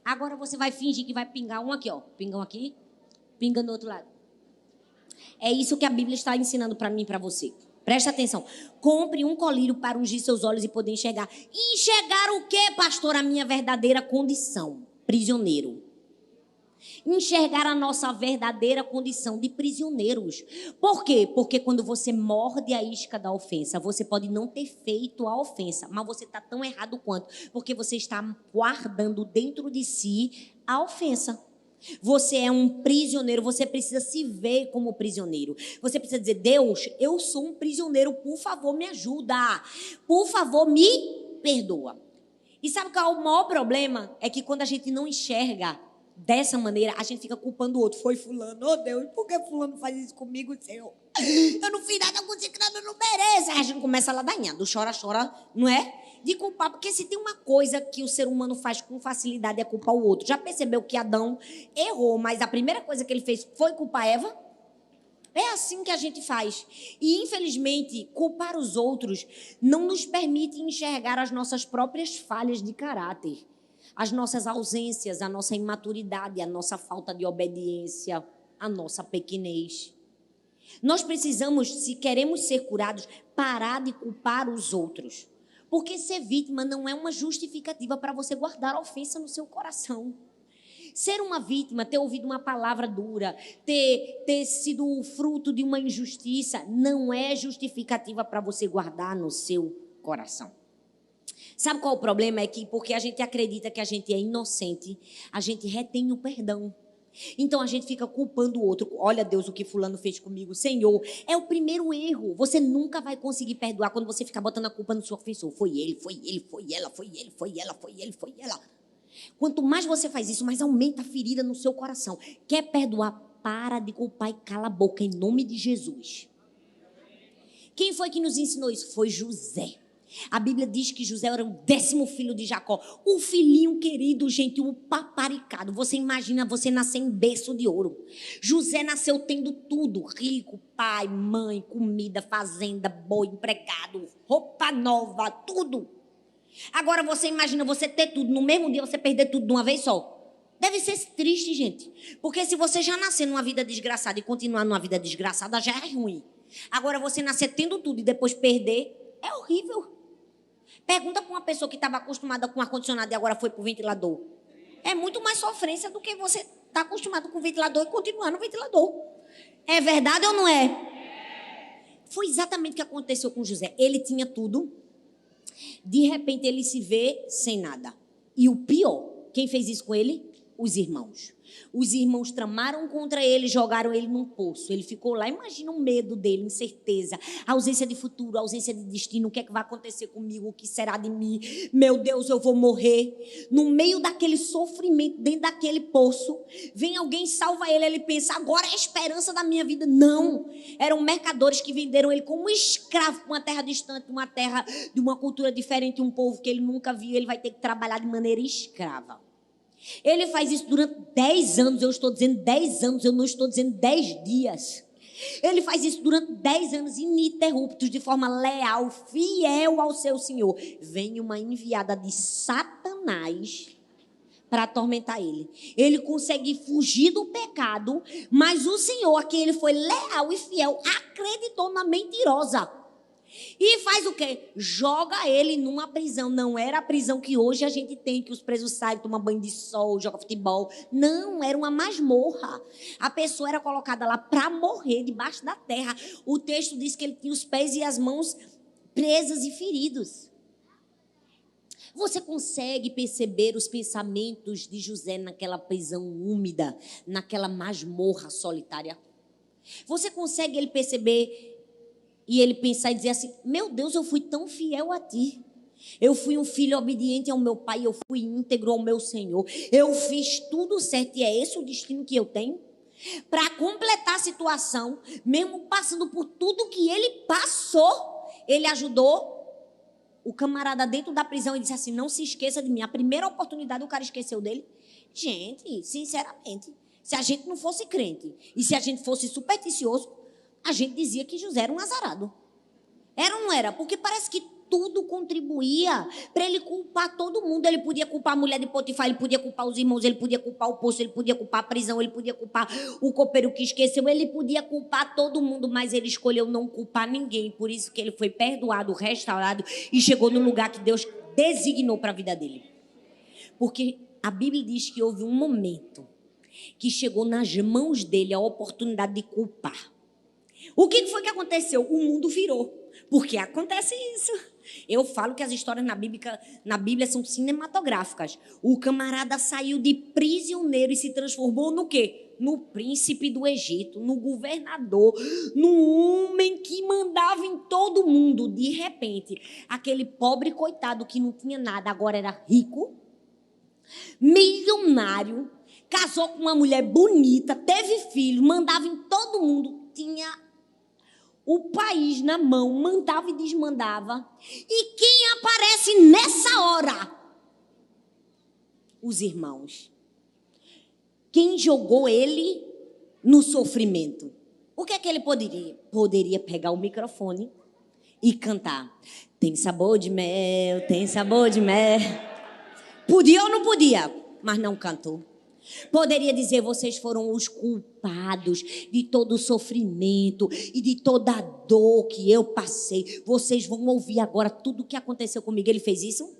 Agora você vai fingir que vai pingar um aqui, ó. Pinga um aqui, pinga no outro lado. É isso que a Bíblia está ensinando para mim e para você. Presta atenção. Compre um colírio para ungir seus olhos e poder enxergar. Enxergar o quê, pastor? A minha verdadeira condição. Prisioneiro. Enxergar a nossa verdadeira condição de prisioneiros. Por quê? Porque quando você morde a isca da ofensa, você pode não ter feito a ofensa, mas você está tão errado quanto, porque você está guardando dentro de si a ofensa. Você é um prisioneiro, você precisa se ver como prisioneiro. Você precisa dizer, Deus, eu sou um prisioneiro, por favor, me ajuda. Por favor, me perdoa. E sabe qual é o maior problema? É que quando a gente não enxerga dessa maneira, a gente fica culpando o outro. Foi fulano, oh Deus, por que fulano faz isso comigo, Senhor? Eu não fiz nada com isso, nada, eu não mereço. Aí a gente começa ladainhando, chora, não é? De culpar, porque se tem uma coisa que o ser humano faz com facilidade é culpar o outro. Já percebeu que Adão errou, mas a primeira coisa que ele fez foi culpar Eva? É assim que a gente faz. E, infelizmente, culpar os outros não nos permite enxergar as nossas próprias falhas de caráter. As nossas ausências, a nossa imaturidade, a nossa falta de obediência, a nossa pequenez. Nós precisamos, se queremos ser curados, parar de culpar os outros. Porque ser vítima não é uma justificativa para você guardar a ofensa no seu coração. Ser uma vítima, ter ouvido uma palavra dura, ter sido fruto de uma injustiça, não é justificativa para você guardar no seu coração. Sabe qual é o problema? É que porque a gente acredita que a gente é inocente, a gente retém o perdão. Então a gente fica culpando o outro. Olha, Deus, o que fulano fez comigo. Senhor, é o primeiro erro. Você nunca vai conseguir perdoar quando você ficar botando a culpa no seu ofensor. Foi ele, foi ele, foi ela, foi ele, foi ela, foi ele, foi ela. Quanto mais você faz isso, mais aumenta a ferida no seu coração. Quer perdoar? Para de culpar e cala a boca em nome de Jesus. Quem foi que nos ensinou isso? Foi José. A Bíblia diz que José era o 10º filho de Jacó. O filhinho querido, gente, o paparicado. Você imagina você nascer em berço de ouro. José nasceu tendo tudo. Rico, pai, mãe, comida, fazenda, boi, empregado, roupa nova, tudo. Agora você imagina você ter tudo. No mesmo dia você perder tudo de uma vez só. Deve ser triste, gente. Porque se você já nascer numa vida desgraçada e continuar numa vida desgraçada, já é ruim. Agora você nascer tendo tudo e depois perder, é horrível. Pergunta para uma pessoa que estava acostumada com ar-condicionado e agora foi para o ventilador. É muito mais sofrência do que você estar acostumado com o ventilador e continuar no ventilador. É verdade ou não é? Foi exatamente o que aconteceu com José. Ele tinha tudo. De repente ele se vê sem nada. E o pior, quem fez isso com ele? Os irmãos. Os irmãos tramaram contra ele, jogaram ele num poço. Ele ficou lá, imagina o medo dele, incerteza, ausência de futuro, ausência de destino. O que é que vai acontecer comigo? O que será de mim? Meu Deus, eu vou morrer. No meio daquele sofrimento, dentro daquele poço, vem alguém, salva ele. Ele pensa, agora é a esperança da minha vida. Não, eram mercadores que venderam ele como escravo para uma terra distante, uma terra de uma cultura diferente, um povo que ele nunca viu. Ele vai ter que trabalhar de maneira escrava. Ele faz isso durante 10 anos, eu estou dizendo 10 anos, eu não estou dizendo 10 dias. Ele faz isso durante 10 anos ininterruptos, de forma leal, fiel ao seu Senhor. Vem uma enviada de Satanás para atormentar ele. Ele consegue fugir do pecado, mas o Senhor, a quem ele foi leal e fiel, acreditou na mentirosa. E faz o quê? Joga ele numa prisão. Não era a prisão que hoje a gente tem, que os presos saem, tomam banho de sol, jogam futebol. Não, era uma masmorra. A pessoa era colocada lá para morrer debaixo da terra. O texto diz que ele tinha os pés e as mãos presas e feridos. Você consegue perceber os pensamentos de José naquela prisão úmida, naquela masmorra solitária? Você consegue ele perceber e ele pensar e dizer assim, meu Deus, eu fui tão fiel a ti. Eu fui um filho obediente ao meu pai, eu fui íntegro ao meu Senhor. Eu fiz tudo certo e é esse o destino que eu tenho? Para completar a situação, mesmo passando por tudo que ele passou, ele ajudou o camarada dentro da prisão e disse assim, não se esqueça de mim. A primeira oportunidade o cara esqueceu dele. Gente, sinceramente, se a gente não fosse crente e se a gente fosse supersticioso, a gente dizia que José era um azarado. Era ou não era? Porque parece que tudo contribuía para ele culpar todo mundo. Ele podia culpar a mulher de Potifar, ele podia culpar os irmãos, ele podia culpar o poço, ele podia culpar a prisão, ele podia culpar o copeiro que esqueceu, ele podia culpar todo mundo, mas ele escolheu não culpar ninguém. Por isso que ele foi perdoado, restaurado e chegou no lugar que Deus designou para a vida dele. Porque a Bíblia diz que houve um momento que chegou nas mãos dele a oportunidade de culpar. O que foi que aconteceu? O mundo virou. Porque acontece isso. Eu falo que as histórias na Bíblia são cinematográficas. O camarada saiu de prisioneiro e se transformou no quê? No príncipe do Egito, no governador, no homem que mandava em todo mundo. De repente, aquele pobre coitado que não tinha nada, agora era rico, milionário, casou com uma mulher bonita, teve filho, mandava em todo mundo, tinha o país na mão, mandava e desmandava. E quem aparece nessa hora? Os irmãos. Quem jogou ele no sofrimento? O que é que ele poderia? Poderia pegar o microfone e cantar. Tem sabor de mel, tem sabor de mel. Podia ou não podia? Mas não cantou. Poderia dizer, vocês foram os culpados de todo o sofrimento e de toda a dor que eu passei. Vocês vão ouvir agora tudo o que aconteceu comigo. Ele fez isso?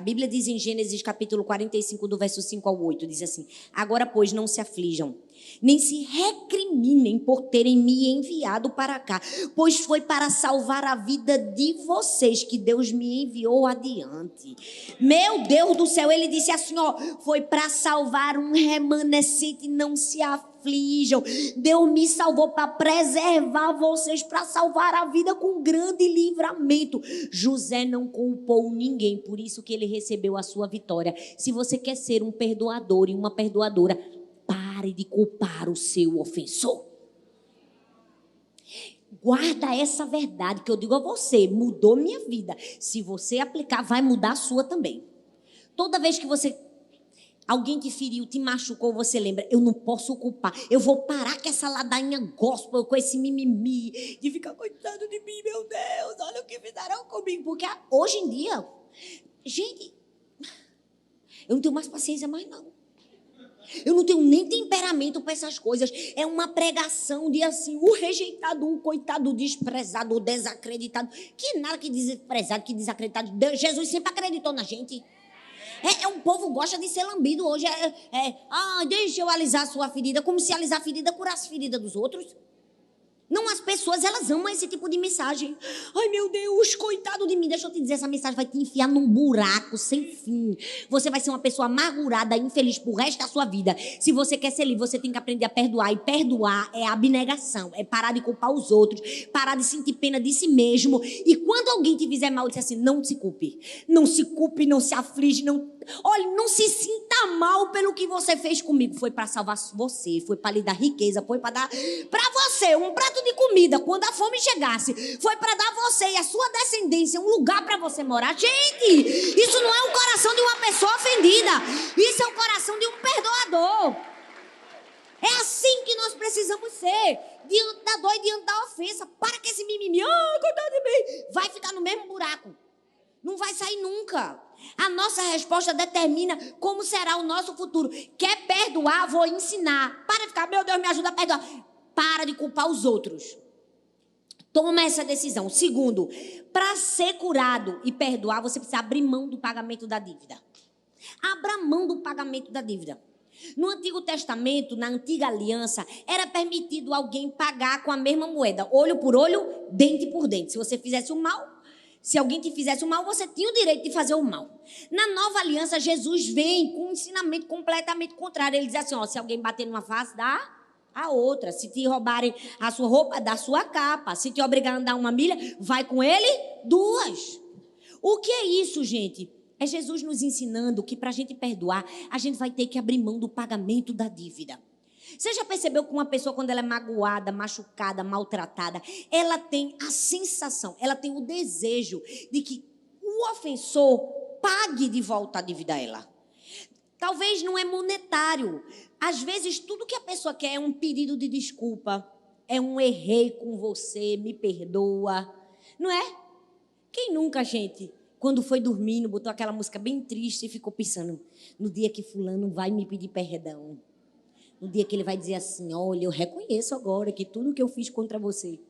A Bíblia diz em Gênesis capítulo 45, do verso 5 ao 8, diz assim: agora, pois, não se aflijam, nem se recriminem por terem me enviado para cá, pois foi para salvar a vida de vocês que Deus me enviou adiante. Meu Deus do céu, ele disse assim, ó, foi para salvar um remanescente, não se aflijam. Deus me salvou para preservar vocês, para salvar a vida com grande livramento. José não culpou ninguém, por isso que ele recebeu a sua vitória. Se você quer ser um perdoador e uma perdoadora, pare de culpar o seu ofensor. Guarda essa verdade que eu digo a você, mudou minha vida. Se você aplicar, vai mudar a sua também. Toda vez que alguém te feriu, te machucou, você lembra, eu não posso culpar. Eu vou parar com essa ladainha gospel, com esse mimimi, de ficar coitado de mim, meu Deus, olha o que fizeram comigo. Porque hoje em dia, gente, eu não tenho mais paciência mais não. Eu não tenho nem temperamento para essas coisas. É uma pregação de assim, o rejeitado, o coitado, o desprezado, o desacreditado. Que nada que desprezado, que desacreditado. Jesus sempre acreditou na gente. Um povo gosta de ser lambido hoje. Deixa eu alisar a sua ferida. Como se alisar a ferida curasse a ferida dos outros. Não, as pessoas, elas amam esse tipo de mensagem. Ai, meu Deus, coitado de mim. Deixa eu te dizer, essa mensagem vai te enfiar num buraco sem fim. Você vai ser uma pessoa amargurada, infeliz pro resto da sua vida. Se você quer ser livre, você tem que aprender a perdoar. E perdoar é abnegação. É parar de culpar os outros. Parar de sentir pena de si mesmo. E quando alguém te fizer mal, diz assim, não se culpe. Não se culpe, não se aflige, não... Olha, não se sinta mal pelo que você fez comigo. Foi para salvar você, foi para lhe dar riqueza, foi para dar para você um prato de comida quando a fome chegasse. Foi para dar a você e a sua descendência um lugar para você morar. Gente, isso não é o coração de uma pessoa ofendida. Isso é o coração de um perdoador. É assim que nós precisamos ser. Diante da dor e diante da ofensa. Para que esse mimimi, coitado de mim, vai ficar no mesmo buraco. Não vai sair nunca. A nossa resposta determina como será o nosso futuro. Quer perdoar? Vou ensinar. Para de ficar, meu Deus, me ajuda a perdoar. Para de culpar os outros. Toma essa decisão. Segundo, para ser curado e perdoar, você precisa abrir mão do pagamento da dívida. Abra mão do pagamento da dívida. No Antigo Testamento, na Antiga Aliança, era permitido alguém pagar com a mesma moeda. Olho por olho, dente por dente. Se você fizesse o mal... Se alguém te fizesse o mal, você tinha o direito de fazer o mal. Na Nova Aliança, Jesus vem com um ensinamento completamente contrário. Ele diz assim, se alguém bater numa face, dá a outra. Se te roubarem a sua roupa, dá a sua capa. Se te obrigar a andar 1 milha, vai com ele 2. O que é isso, gente? É Jesus nos ensinando que para a gente perdoar, a gente vai ter que abrir mão do pagamento da dívida. Você já percebeu que uma pessoa, quando ela é magoada, machucada, maltratada, ela tem a sensação, ela tem o desejo de que o ofensor pague de volta a dívida a ela. Talvez não é monetário. Às vezes, tudo que a pessoa quer é um pedido de desculpa. É um errei com você, me perdoa. Não é? Quem nunca, gente, quando foi dormindo, botou aquela música bem triste e ficou pensando, no dia que fulano vai me pedir perdão. No dia que ele vai dizer assim, olha, eu reconheço agora que tudo que eu fiz contra você.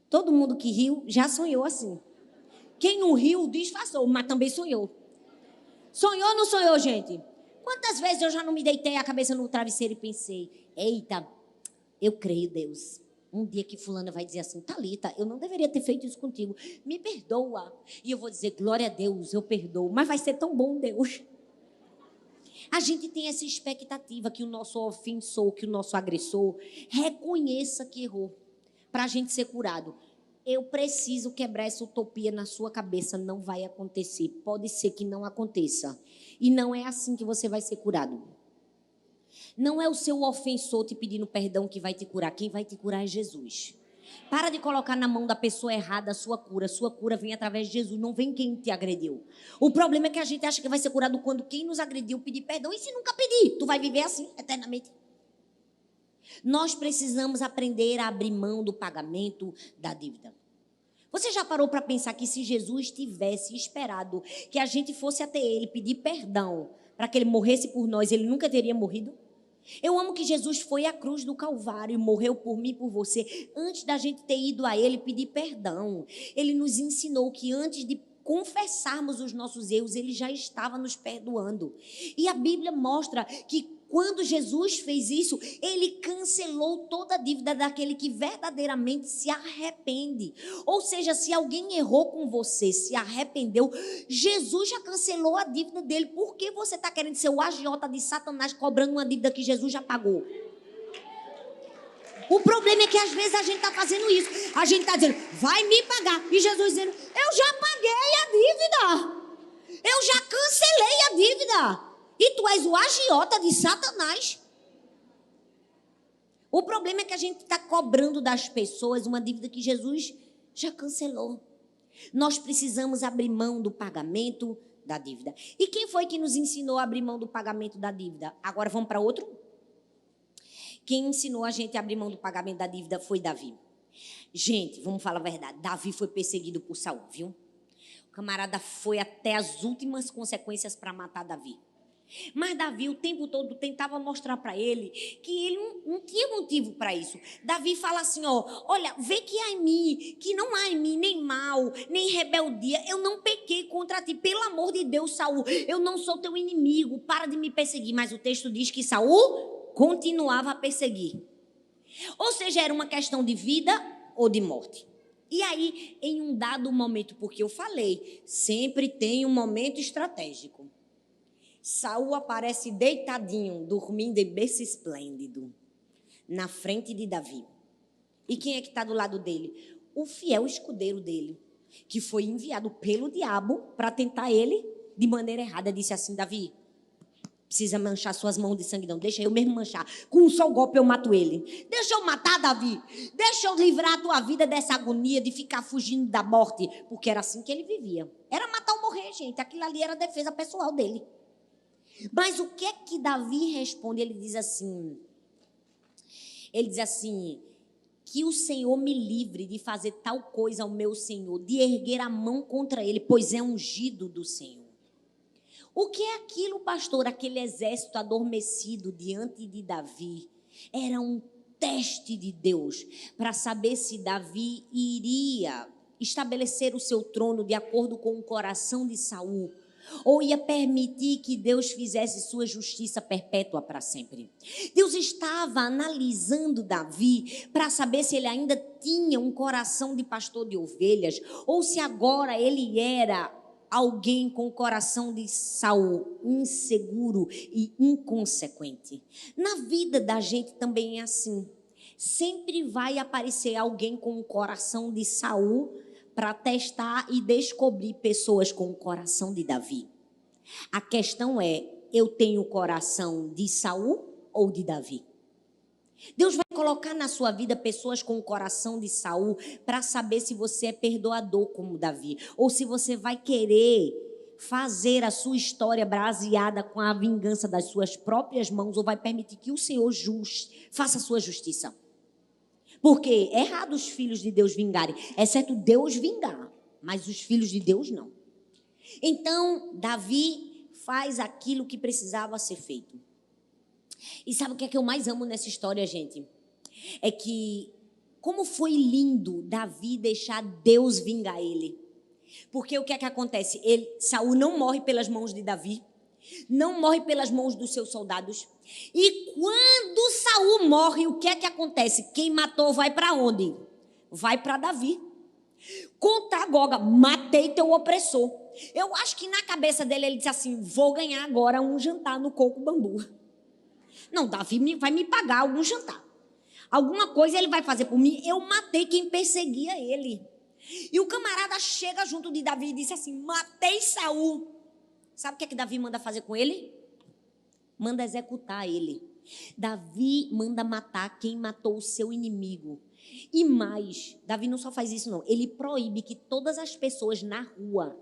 Todo mundo que riu já sonhou assim. Quem não riu, disfarçou, mas também sonhou. Sonhou ou não sonhou, gente? Quantas vezes eu já não me deitei a cabeça no travesseiro e pensei, eita, eu creio, Deus. Um dia que fulana vai dizer assim, Thalita, eu não deveria ter feito isso contigo. Me perdoa. E eu vou dizer, glória a Deus, eu perdoo. Mas vai ser tão bom, Deus. A gente tem essa expectativa que o nosso ofensor, que o nosso agressor reconheça que errou para a gente ser curado. Eu preciso quebrar essa utopia na sua cabeça. Não vai acontecer. Pode ser que não aconteça. E não é assim que você vai ser curado. Não é o seu ofensor te pedindo perdão que vai te curar. Quem vai te curar é Jesus. Para de colocar na mão da pessoa errada a sua cura. Sua cura vem através de Jesus, não vem quem te agrediu. O problema é que a gente acha que vai ser curado quando quem nos agrediu pedir perdão. E se nunca pedir? Tu vai viver assim, eternamente. Nós precisamos aprender a abrir mão do pagamento da dívida. Você já parou para pensar que se Jesus tivesse esperado que a gente fosse até ele pedir perdão para que ele morresse por nós, ele nunca teria morrido? Eu amo que Jesus foi à cruz do Calvário e morreu por mim e por você antes da gente ter ido a ele pedir perdão. Ele nos ensinou que antes de confessarmos os nossos erros, ele já estava nos perdoando. E a Bíblia mostra que quando Jesus fez isso, ele cancelou toda a dívida daquele que verdadeiramente se arrepende. Ou seja, se alguém errou com você, se arrependeu, Jesus já cancelou a dívida dele. Por que você está querendo ser o agiota de Satanás cobrando uma dívida que Jesus já pagou? O problema é que às vezes a gente está fazendo isso. A gente está dizendo, vai me pagar. E Jesus dizendo, eu já paguei a dívida. Eu já cancelei a dívida. E tu és o agiota de Satanás. O problema é que a gente está cobrando das pessoas uma dívida que Jesus já cancelou. Nós precisamos abrir mão do pagamento da dívida. E quem foi que nos ensinou a abrir mão do pagamento da dívida? Agora vamos para outro? Quem ensinou a gente a abrir mão do pagamento da dívida foi Davi. Gente, vamos falar a verdade. Davi foi perseguido por Saul, viu? O camarada foi até as últimas consequências para matar Davi. Mas Davi o tempo todo tentava mostrar para ele que ele não tinha motivo para isso. Davi fala assim, olha, vê que há em mim, que não há em mim nem mal, nem rebeldia. Eu não pequei contra ti, pelo amor de Deus, Saul. Eu não sou teu inimigo, para de me perseguir. Mas o texto diz que Saul continuava a perseguir. Ou seja, era uma questão de vida ou de morte. E aí, em um dado momento, porque eu falei, sempre tem um momento estratégico. Saul aparece deitadinho, dormindo em berço esplêndido, na frente de Davi. E quem é que está do lado dele? O fiel escudeiro dele, que foi enviado pelo diabo para tentar ele de maneira errada. Disse assim, Davi, precisa manchar suas mãos de sangue não, deixa eu mesmo manchar. Com um só golpe eu mato ele. Deixa eu matar, Davi. Deixa eu livrar a tua vida dessa agonia de ficar fugindo da morte. Porque era assim que ele vivia. Era matar ou morrer, gente. Aquilo ali era a defesa pessoal dele. Mas o que é que Davi responde? Ele diz assim, que o Senhor me livre de fazer tal coisa ao meu Senhor, de erguer a mão contra ele, pois é ungido do Senhor. O que é aquilo, pastor? Aquele exército adormecido diante de Davi era um teste de Deus para saber se Davi iria estabelecer o seu trono de acordo com o coração de Saul, ou ia permitir que Deus fizesse sua justiça perpétua para sempre. Deus estava analisando Davi para saber se ele ainda tinha um coração de pastor de ovelhas, ou se agora ele era alguém com o coração de Saul, inseguro e inconsequente. Na vida da gente também é assim. Sempre vai aparecer alguém com o coração de Saul para testar e descobrir pessoas com o coração de Davi. A questão é, eu tenho o coração de Saul ou de Davi? Deus vai colocar na sua vida pessoas com o coração de Saul para saber se você é perdoador como Davi, ou se você vai querer fazer a sua história baseada com a vingança das suas próprias mãos, ou vai permitir que o Senhor faça a sua justiça. Porque é errado os filhos de Deus vingarem, é certo Deus vingar, mas os filhos de Deus não. Então, Davi faz aquilo que precisava ser feito. E sabe o que é que eu mais amo nessa história, gente? É que, como foi lindo Davi deixar Deus vingar ele. Porque o que é que acontece? Saul não morre pelas mãos de Davi, não morre pelas mãos dos seus soldados. E quando Saul morre, o que é que acontece? Quem matou vai para onde? Vai para Davi. Conta Goga, matei teu opressor. Eu acho que na cabeça dele ele disse assim, vou ganhar agora um jantar no Coco Bambu. Não, Davi vai me pagar algum jantar. Alguma coisa ele vai fazer por mim. Eu matei quem perseguia ele. E o camarada chega junto de Davi e disse assim, matei Saul. Sabe o que Davi manda fazer com ele? Manda executar ele. Davi manda matar quem matou o seu inimigo. E mais, Davi não só faz isso não, ele proíbe que todas as pessoas na rua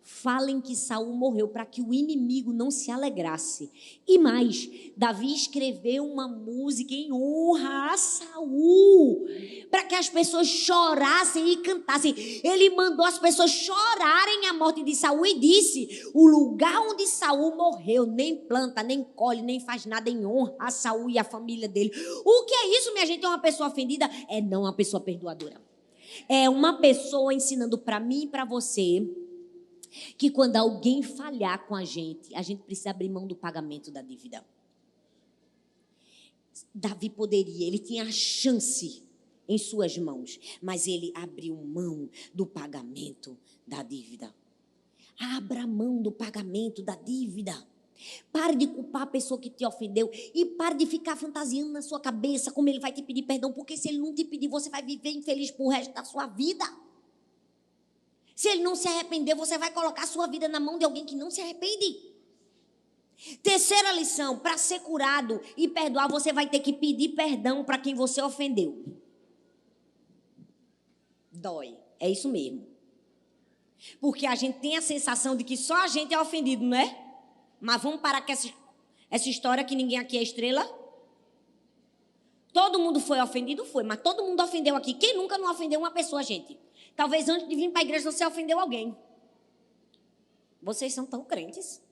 falem que Saul morreu para que o inimigo não se alegrasse. E mais, Davi escreveu uma música em honra a Saul, para que as pessoas chorassem e cantassem. Ele mandou as pessoas chorarem a morte de Saul e disse, o lugar onde Saul morreu, nem planta, nem colhe, nem faz nada em honra a Saul e a família dele. O que é isso, minha gente? É uma pessoa ofendida? É não uma pessoa perdoadora. É uma pessoa ensinando para mim e para você que quando alguém falhar com a gente precisa abrir mão do pagamento da dívida. Davi poderia, ele tinha a chance em suas mãos, mas ele abriu mão do pagamento da dívida. Abra mão do pagamento da dívida. Pare de culpar a pessoa que te ofendeu e pare de ficar fantasiando na sua cabeça como ele vai te pedir perdão, porque se ele não te pedir, você vai viver infeliz pro resto da sua vida. Se ele não se arrepender, você vai colocar a sua vida na mão de alguém que não se arrepende. Terceira lição, para ser curado e perdoar, você vai ter que pedir perdão para quem você ofendeu. Dói, é isso mesmo. Porque a gente tem a sensação de que só a gente é ofendido, não é? Mas vamos parar com essa história que ninguém aqui é estrela? Todo mundo foi ofendido? Foi, mas todo mundo ofendeu aqui. Quem nunca não ofendeu uma pessoa, gente? Talvez antes de vir para a igreja você ofendeu alguém. Vocês são tão crentes.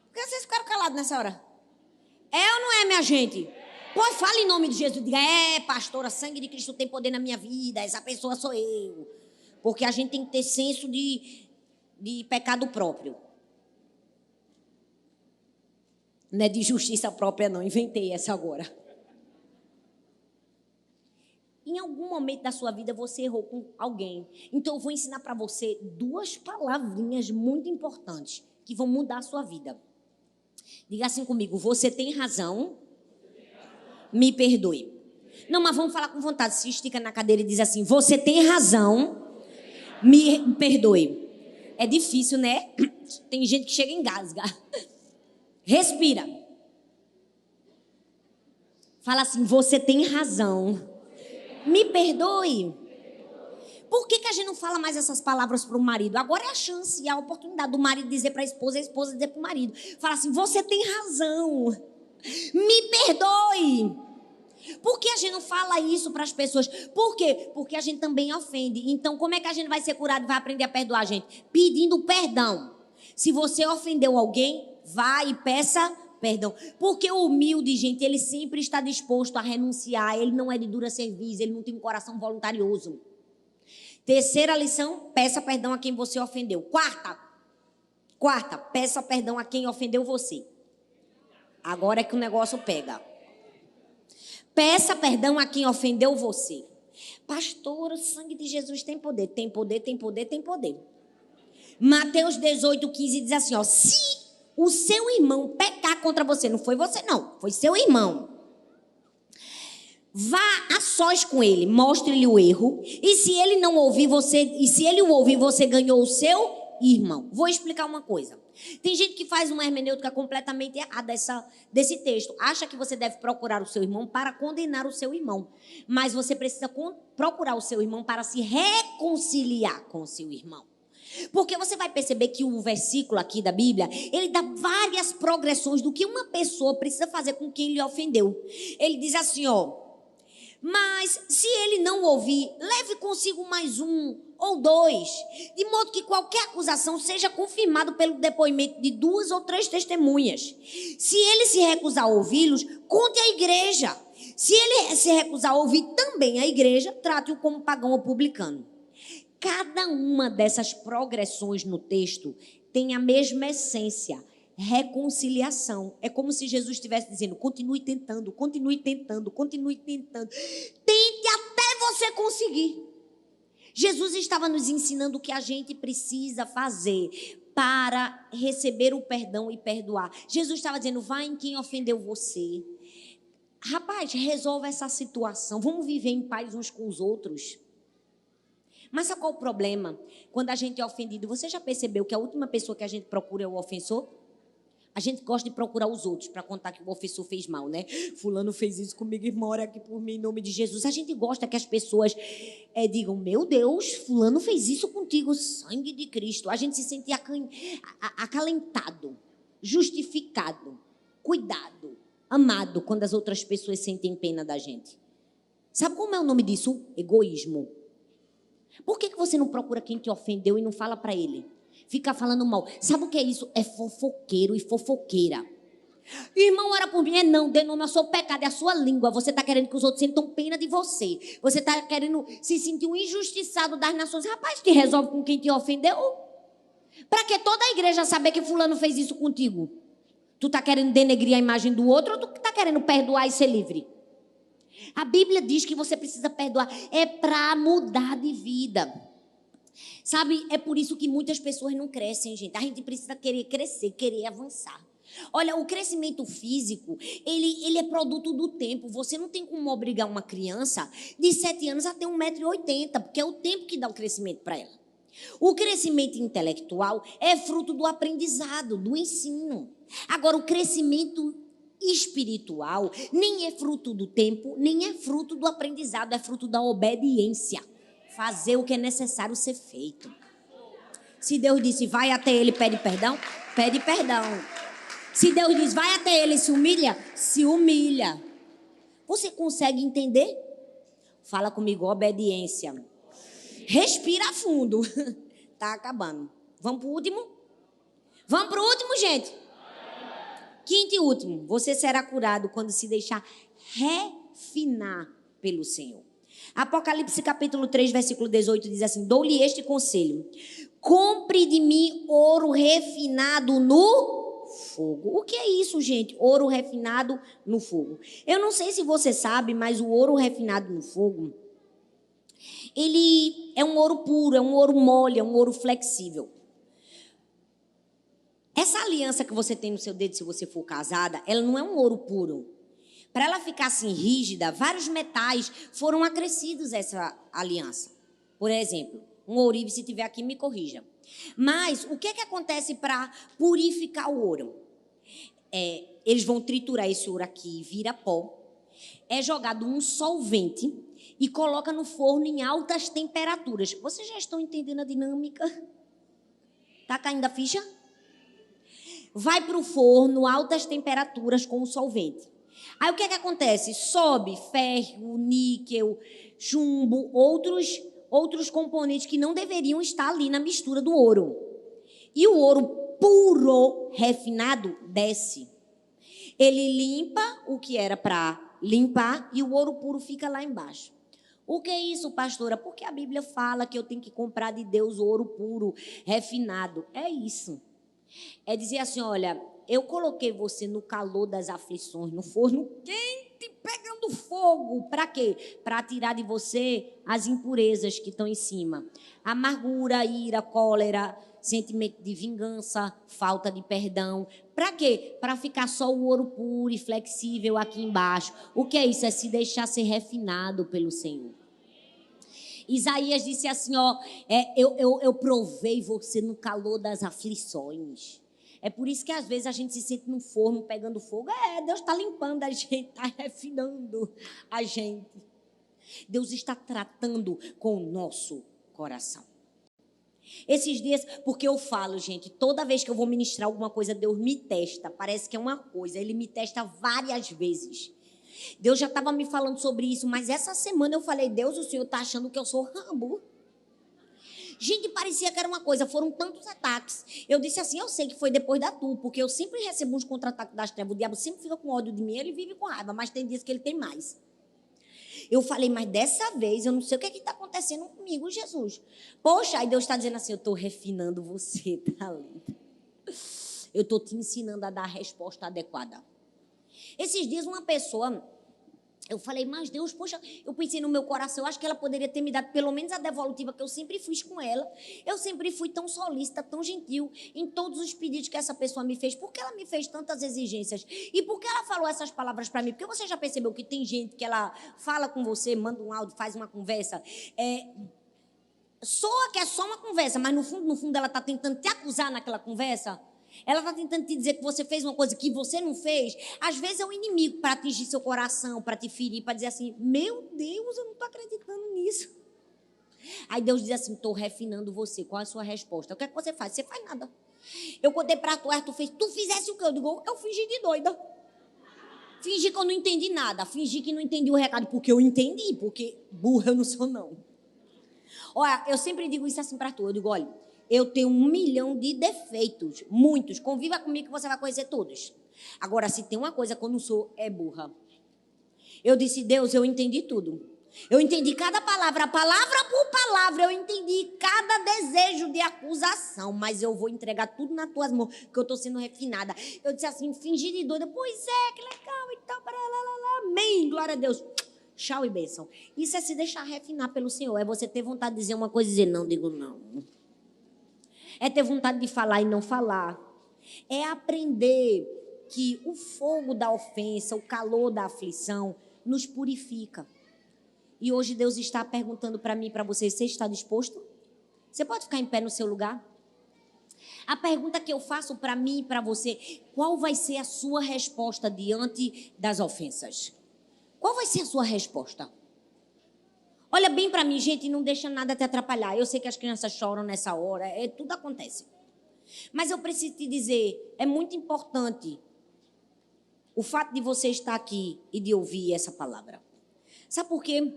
Por que vocês ficaram calados nessa hora? É ou não é, minha gente? Pois fala em nome de Jesus. Diga, pastora, sangue de Cristo tem poder na minha vida. Essa pessoa sou eu. Porque a gente tem que ter senso de pecado próprio. Não é de justiça própria, não. Inventei essa agora. Em algum momento da sua vida você errou com alguém. Então eu vou ensinar para você 2 palavrinhas muito importantes que vão mudar a sua vida. Diga assim comigo, você tem razão, me perdoe. Não, mas vamos falar com vontade. Se estica na cadeira e diz assim, você tem razão, me perdoe. É difícil, né? Tem gente que chega e engasga. Respira. Fala assim, você tem razão, me perdoe. Por que a gente não fala mais essas palavras para o marido? Agora é a chance e a oportunidade do marido dizer para a esposa dizer para o marido. Fala assim, você tem razão, me perdoe. Por que a gente não fala isso para as pessoas? Por quê? Porque a gente também ofende. Então, como é que a gente vai ser curado e vai aprender a perdoar, gente? Pedindo perdão. Se você ofendeu alguém, vá e peça perdão. Porque o humilde, gente, ele sempre está disposto a renunciar. Ele não é de dura serviço, ele não tem um coração voluntarioso. Terceira lição, peça perdão a quem você ofendeu. Quarta, peça perdão a quem ofendeu você. Agora é que o negócio pega. Peça perdão a quem ofendeu você. Pastor, o sangue de Jesus tem poder. Tem poder, tem poder, tem poder. Mateus 18:15 diz assim, ó, se o seu irmão pecar contra você, não foi você não, foi seu irmão. Vá a sós com ele, mostre-lhe o erro, e se ele não ouvir você, e se ele o ouvir, você ganhou o seu irmão. Vou explicar uma coisa. Tem gente que faz uma hermenêutica completamente errada desse texto. Acha que você deve procurar o seu irmão para condenar o seu irmão. Mas você precisa procurar o seu irmão para se reconciliar com o seu irmão. Porque você vai perceber que o versículo aqui da Bíblia, ele dá várias progressões do que uma pessoa precisa fazer com quem lhe ofendeu. Ele diz assim, ó, mas se ele não ouvir, leve consigo mais 1 ou 2, de modo que qualquer acusação seja confirmada pelo depoimento de 2 ou 3 testemunhas. Se ele se recusar a ouvi-los, conte à igreja. Se ele se recusar a ouvir também a igreja, trate-o como pagão ou publicano. Cada uma dessas progressões no texto tem a mesma essência, reconciliação. É como se Jesus estivesse dizendo, continue tentando, continue tentando, continue tentando. Tente até você conseguir. Jesus estava nos ensinando o que a gente precisa fazer para receber o perdão e perdoar. Jesus estava dizendo, vá em quem ofendeu você. Rapaz, resolve essa situação, vamos viver em paz uns com os outros. Mas sabe qual é o problema? Quando a gente é ofendido, você já percebeu que a última pessoa que a gente procura é o ofensor? A gente gosta de procurar os outros para contar que o ofensor fez mal, né? Fulano fez isso comigo, irmão, ora aqui por mim, em nome de Jesus. A gente gosta que as pessoas digam, meu Deus, fulano fez isso contigo, sangue de Cristo. A gente se sente acalentado, justificado, cuidado, amado, quando as outras pessoas sentem pena da gente. Sabe como é o nome disso? Egoísmo. Por que você não procura quem te ofendeu e não fala para ele? Fica falando mal. Sabe o que é isso? É fofoqueiro e fofoqueira. Irmão, ora por mim. Não, dê nome ao seu pecado, é a sua língua. Você está querendo que os outros sintam pena de você. Você está querendo se sentir um injustiçado das nações. Rapaz, te resolve com quem te ofendeu. Para que toda a igreja saber que fulano fez isso contigo? Tu tá querendo denegrir a imagem do outro ou tu tá querendo perdoar e ser livre? A Bíblia diz que você precisa perdoar. É para mudar de vida. Sabe, é por isso que muitas pessoas não crescem, gente. A gente precisa querer crescer, querer avançar. Olha, o crescimento físico, ele é produto do tempo. Você não tem como obrigar uma criança de 7 anos a ter 1,80 m, porque é o tempo que dá o crescimento para ela. O crescimento intelectual é fruto do aprendizado, do ensino. Agora, o crescimento espiritual nem é fruto do tempo, nem é fruto do aprendizado, é fruto da obediência. Fazer o que é necessário ser feito. Se Deus disse, vai até ele, pede perdão, pede perdão. Se Deus diz, vai até ele, se humilha. Você consegue entender? Fala comigo, obediência. Respira fundo. Tá acabando. Vamos pro último? Vamos pro último, gente? Quinto e último. Você será curado quando se deixar refinar pelo Senhor. Apocalipse capítulo 3, versículo 18 diz assim, dou-lhe este conselho. Compre de mim ouro refinado no fogo. O que é isso, gente? Ouro refinado no fogo. Eu não sei se você sabe, mas o ouro refinado no fogo, ele é um ouro puro, é um ouro mole, é um ouro flexível. Essa aliança que você tem no seu dedo, se você for casada, ela não é um ouro puro. Para ela ficar assim rígida, vários metais foram acrescidos a essa aliança. Por exemplo, um ourive, se tiver aqui, me corrija. Mas o que é que acontece para purificar o ouro? Eles vão triturar esse ouro aqui, vira pó. É jogado um solvente e coloca no forno em altas temperaturas. Vocês já estão entendendo a dinâmica? Tá caindo a ficha? Vai para o forno, altas temperaturas com o solvente. Aí o que é que acontece? Sobe ferro, níquel, chumbo, outros componentes que não deveriam estar ali na mistura do ouro. E o ouro puro, refinado, desce. Ele limpa o que era para limpar e o ouro puro fica lá embaixo. O que é isso, pastora? Porque a Bíblia fala que eu tenho que comprar de Deus ouro puro, refinado. É isso. É dizer assim, olha, eu coloquei você no calor das aflições, no forno quente, pegando fogo. Para quê? Para tirar de você as impurezas que estão em cima. Amargura, ira, cólera, sentimento de vingança, falta de perdão. Para quê? Para ficar só o ouro puro e flexível aqui embaixo. O que é isso? É se deixar ser refinado pelo Senhor. Isaías disse assim, ó, eu provei você no calor das aflições. É por isso que às vezes a gente se sente no forno pegando fogo. Deus está limpando a gente, está refinando a gente. Deus está tratando com o nosso coração. Esses dias, porque eu falo, gente, toda vez que eu vou ministrar alguma coisa, Deus me testa. Parece que é uma coisa, Ele me testa várias vezes. Deus já estava me falando sobre isso, mas essa semana eu falei, Deus, o Senhor está achando que eu sou Rambo? Gente, parecia que era uma coisa, foram tantos ataques. Eu disse assim, eu sei que foi depois da tua, porque eu sempre recebo uns contra-ataques das trevas. O diabo sempre fica com ódio de mim, ele vive com raiva, mas tem dias que ele tem mais. Eu falei, mas dessa vez, eu não sei o que está acontecendo comigo, Jesus. Poxa, aí Deus está dizendo assim, eu estou refinando você, tá lindo. Eu estou te ensinando a dar a resposta adequada. Esses dias uma pessoa, eu falei, mas Deus, poxa, eu pensei no meu coração, eu acho que ela poderia ter me dado pelo menos a devolutiva que eu sempre fiz com ela. Eu sempre fui tão solícita, tão gentil em todos os pedidos que essa pessoa me fez. Por que ela me fez tantas exigências? E por que ela falou essas palavras para mim? Porque você já percebeu que tem gente que ela fala com você, manda um áudio, faz uma conversa, soa que é só uma conversa, mas no fundo ela está tentando te acusar naquela conversa. Ela está tentando te dizer que você fez uma coisa que você não fez. Às vezes é um inimigo para atingir seu coração, para te ferir, para dizer assim, meu Deus, eu não estou acreditando nisso. Aí Deus diz assim, estou refinando você. Qual é a sua resposta? O que é que você faz? Você faz nada. Eu contei para tu, tu fizesse o quê? Eu digo, eu fingi de doida. Fingi que eu não entendi nada. Fingi que não entendi o recado, porque eu entendi, porque burra eu não sou não. Olha, eu sempre digo isso assim para tu. Eu digo, olha, eu tenho 1 milhão de defeitos, muitos. Conviva comigo que você vai conhecer todos. Agora, se tem uma coisa que eu não sou, é burra. Eu disse, Deus, eu entendi tudo. Eu entendi cada palavra por palavra, eu entendi cada desejo de acusação, mas eu vou entregar tudo nas tuas mãos, que eu estou sendo refinada. Eu disse assim, fingi de doida, pois é, que legal, então, amém, glória a Deus. Tchau e bênção. Isso é se deixar refinar pelo Senhor, é você ter vontade de dizer uma coisa e dizer não, digo não. É ter vontade de falar e não falar. É aprender que o fogo da ofensa, o calor da aflição nos purifica. E hoje Deus está perguntando para mim e para você, você está disposto? Você pode ficar em pé no seu lugar? A pergunta que eu faço para mim e para você, qual vai ser a sua resposta diante das ofensas? Qual vai ser a sua resposta? Olha bem para mim, gente, e não deixa nada te atrapalhar. Eu sei que as crianças choram nessa hora, tudo acontece. Mas eu preciso te dizer, é muito importante o fato de você estar aqui e de ouvir essa palavra. Sabe por quê?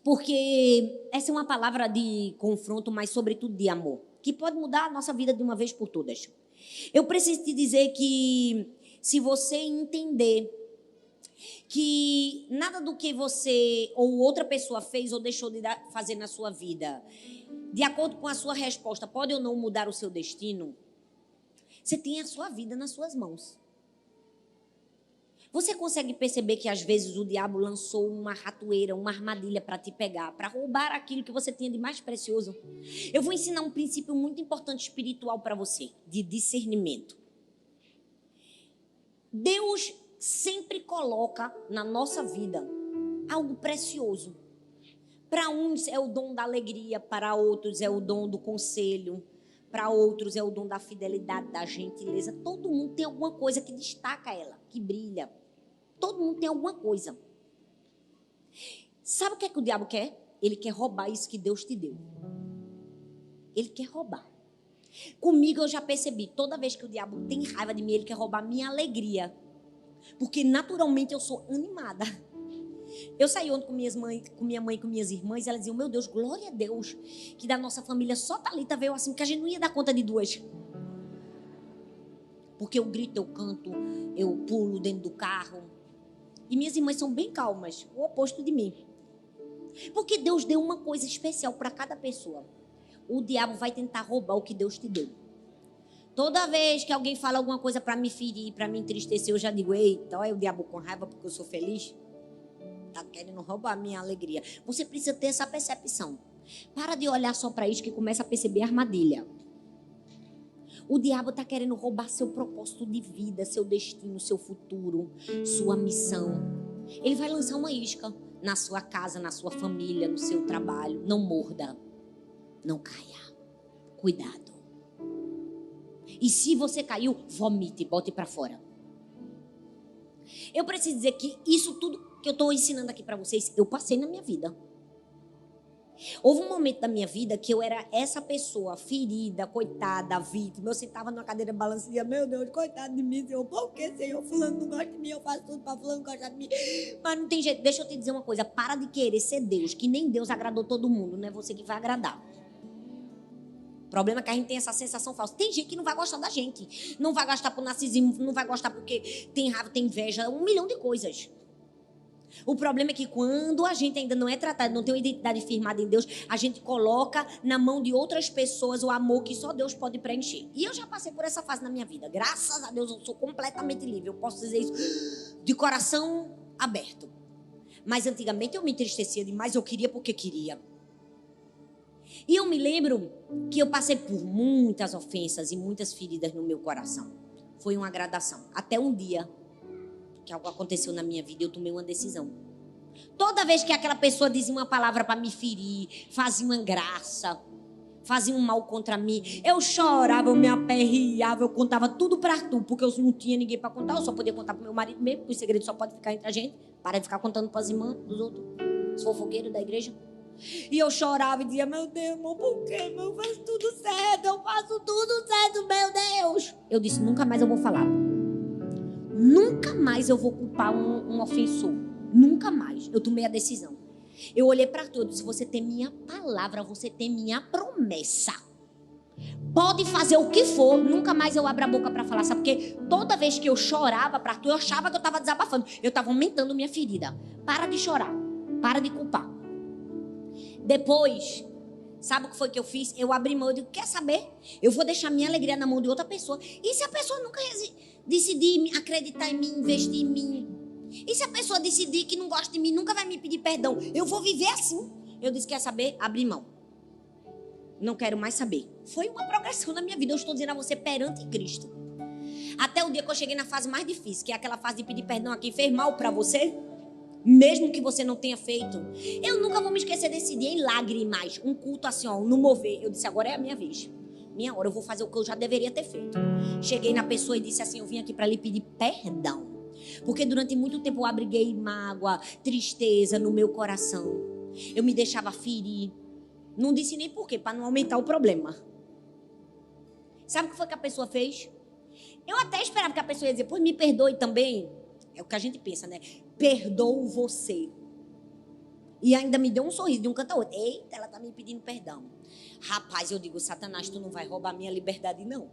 Porque essa é uma palavra de confronto, mas sobretudo de amor, que pode mudar a nossa vida de uma vez por todas. Eu preciso te dizer que se você entender que nada do que você ou outra pessoa fez ou deixou de fazer na sua vida, de acordo com a sua resposta, pode ou não mudar o seu destino, você tem a sua vida nas suas mãos. Você consegue perceber que às vezes o diabo lançou uma ratoeira, uma armadilha para te pegar, para roubar aquilo que você tinha de mais precioso? Eu vou ensinar um princípio muito importante espiritual para você, de discernimento. Deus sempre coloca na nossa vida algo precioso. Para uns é o dom da alegria, para outros é o dom do conselho, para outros é o dom da fidelidade, da gentileza. Todo mundo tem alguma coisa que destaca ela, que brilha. Todo mundo tem alguma coisa. Sabe o que é que o diabo quer? Ele quer roubar isso que Deus te deu. Ele quer roubar. Comigo eu já percebi, toda vez que o diabo tem raiva de mim, ele quer roubar minha alegria. Porque naturalmente eu sou animada. Eu saí ontem com minha mãe e com minhas irmãs, e elas diziam, meu Deus, glória a Deus, que da nossa família só Thalita veio assim, porque a gente não ia dar conta de duas. Porque eu grito, eu canto, eu pulo dentro do carro. E minhas irmãs são bem calmas, o oposto de mim. Porque Deus deu uma coisa especial para cada pessoa. O diabo vai tentar roubar o que Deus te deu. Toda vez que alguém fala alguma coisa para me ferir, para me entristecer, eu já digo, eita, olha o diabo com raiva porque eu sou feliz. Tá querendo roubar a minha alegria. Você precisa ter essa percepção. Para de olhar só para isso que começa a perceber a armadilha. O diabo está querendo roubar seu propósito de vida, seu destino, seu futuro, sua missão. Ele vai lançar uma isca na sua casa, na sua família, no seu trabalho. Não morda. Não caia. Cuidado. E se você caiu, vomite, bote para fora. Eu preciso dizer que isso tudo que eu estou ensinando aqui para vocês, eu passei na minha vida. Houve um momento da minha vida que eu era essa pessoa ferida, coitada, vítima. Eu sentava numa cadeira balançando e dizia, meu Deus, coitado de mim, Senhor. Por que, Senhor? Fulano não gosta de mim, eu faço tudo para fulano gostar de mim. Mas não tem jeito. Deixa eu te dizer uma coisa. Para de querer ser Deus, que nem Deus agradou todo mundo. Não é você que vai agradar. O problema é que a gente tem essa sensação falsa. Tem gente que não vai gostar da gente. Não vai gostar por narcisismo, não vai gostar porque tem raiva, tem inveja, 1 milhão de coisas. O problema é que quando a gente ainda não é tratado, não tem uma identidade firmada em Deus, a gente coloca na mão de outras pessoas o amor que só Deus pode preencher. E eu já passei por essa fase na minha vida. Graças a Deus eu sou completamente livre. Eu posso dizer isso de coração aberto. Mas antigamente eu me entristecia demais, eu queria porque queria. E eu me lembro que eu passei por muitas ofensas e muitas feridas no meu coração. Foi uma gradação. Até um dia que algo aconteceu na minha vida, eu tomei uma decisão. Toda vez que aquela pessoa dizia uma palavra para me ferir, fazia uma graça, fazia um mal contra mim, eu chorava, eu me aperreava, eu contava tudo para Arthur, porque eu não tinha ninguém para contar, eu só podia contar para meu marido mesmo, porque o segredo só pode ficar entre a gente. Para de ficar contando para as irmãs dos outros, os fofoqueiros da igreja. E eu chorava e dizia, meu Deus, irmão, por quê? Eu faço tudo certo, meu Deus. Eu disse, nunca mais eu vou falar. Nunca mais eu vou culpar um ofensor. Nunca mais. Eu tomei a decisão. Eu olhei para todos. Você tem minha palavra, você tem minha promessa. pode fazer o que for, nunca mais eu abro a boca para falar, sabe? Porque toda vez que eu chorava para tu, eu achava que eu estava desabafando. Eu estava aumentando minha ferida. Para de chorar, para de culpar. Depois, sabe o que foi que eu fiz? Eu abri mão, eu digo, quer saber? Eu vou deixar minha alegria na mão de outra pessoa. E se a pessoa nunca decidir acreditar em mim, investir em mim? E se a pessoa decidir que não gosta de mim, nunca vai me pedir perdão? Eu vou viver assim. Eu disse, quer saber? Abri mão. Não quero mais saber. Foi uma progressão na minha vida. Eu estou dizendo a você perante Cristo. Até o dia que eu cheguei na fase mais difícil, que é aquela fase de pedir perdão a quem fez mal pra você, mesmo que você não tenha feito. Eu nunca vou me esquecer desse dia em lágrimas. Um culto assim, ó, no mover. Eu disse, agora é a minha vez. Minha hora, eu vou fazer o que eu já deveria ter feito. Cheguei na pessoa e disse assim, eu vim aqui pra lhe pedir perdão. Porque durante muito tempo eu abriguei mágoa, tristeza no meu coração. Eu me deixava ferir. Não disse nem por quê, para não aumentar o problema. Sabe o que foi que a pessoa fez? Eu até esperava que a pessoa ia dizer, pois me perdoe também. É o que a gente pensa, né? Perdoo você. E ainda me deu um sorriso de um canto ao outro. Eita, ela tá me pedindo perdão. Rapaz, eu digo, Satanás, tu não vai roubar minha liberdade, não.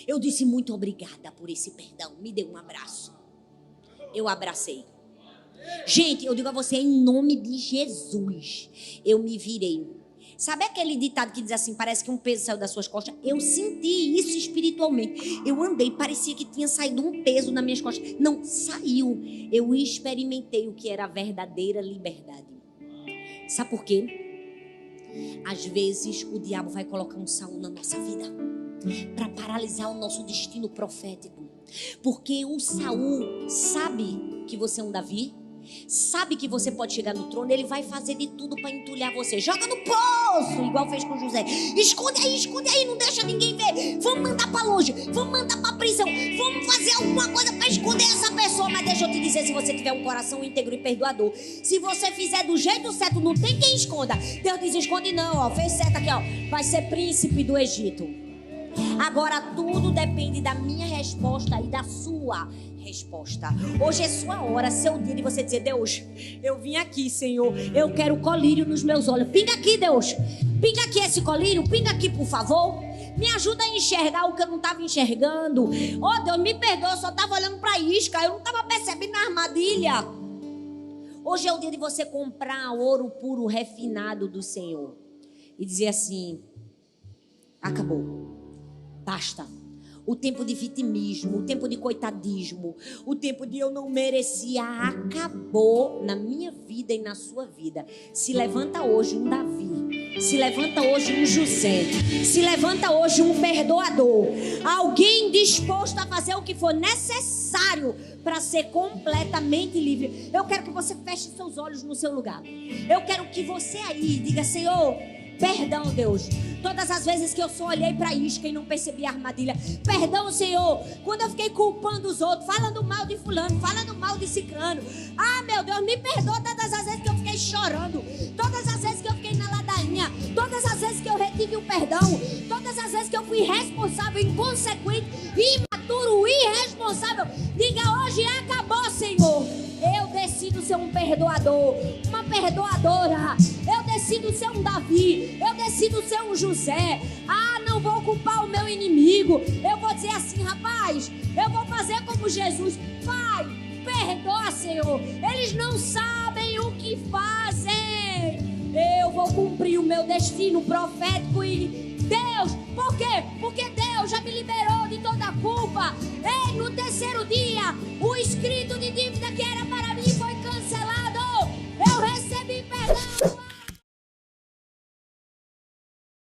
Eu disse, muito obrigada por esse perdão. Me dê um abraço. Eu abracei. Gente, eu digo a você, em nome de Jesus, eu me virei. Sabe aquele ditado que diz assim, parece que um peso saiu das suas costas? Eu senti isso espiritualmente. Eu andei, parecia que tinha saído um peso nas minhas costas. Não, saiu. Eu experimentei o que era a verdadeira liberdade. Sabe por quê? Às vezes o diabo vai colocar um Saul na nossa vida para paralisar o nosso destino profético. Porque o Saul sabe que você é um Davi, sabe que você pode chegar no trono, ele vai fazer de tudo para entulhar você. Joga no poço, igual fez com José. Esconde aí, não deixa ninguém ver. Vamos mandar para longe, vamos mandar para prisão, vamos fazer alguma coisa para esconder essa pessoa. Mas deixa eu te dizer, se você tiver um coração íntegro e perdoador, se você fizer do jeito certo, não tem quem esconda. Deus diz, esconde não, ó, fez certo aqui, ó, vai ser príncipe do Egito. Agora tudo depende da minha resposta e da sua resposta. Hoje é sua hora, seu dia de você dizer, Deus, eu vim aqui, Senhor, eu quero colírio nos meus olhos. Pinga aqui, Deus, pinga aqui esse colírio, pinga aqui, por favor. Me ajuda a enxergar o que eu não estava enxergando. Oh, Deus, me perdoa, eu só estava olhando para a isca, eu não estava percebendo a armadilha. Hoje é o dia de você comprar ouro puro, refinado do Senhor e dizer assim, acabou. Basta. O tempo de vitimismo, o tempo de coitadismo, o tempo de eu não merecia, acabou na minha vida e na sua vida. Se levanta hoje um Davi, se levanta hoje um José, se levanta hoje um perdoador, alguém disposto a fazer o que for necessário para ser completamente livre. Eu quero que você feche seus olhos no seu lugar. Eu quero que você aí diga, Senhor, perdão, Deus, todas as vezes que eu só olhei para a isca e não percebi a armadilha. Perdão, Senhor, quando eu fiquei culpando os outros, falando mal de fulano, falando mal de ciclano. Ah, meu Deus, me perdoa todas as vezes que eu fiquei chorando, todas as vezes que eu fiquei na ladainha, todas as vezes que eu retive o perdão, todas as vezes que eu fui irresponsável, inconsequente, imaturo, irresponsável. Diga, hoje acabou, Senhor. Eu decido ser um perdoador, uma perdoadora. Eu decido ser um Davi. Eu decido ser um José. Ah, não vou culpar o meu inimigo. Eu vou dizer assim, rapaz, eu vou fazer como Jesus. Pai, perdoa, Senhor. Eles não sabem o que fazem. Eu vou cumprir o meu destino profético e Deus, por quê? Porque Deus já me liberou de toda a culpa. Ei, no terceiro dia, o escrito de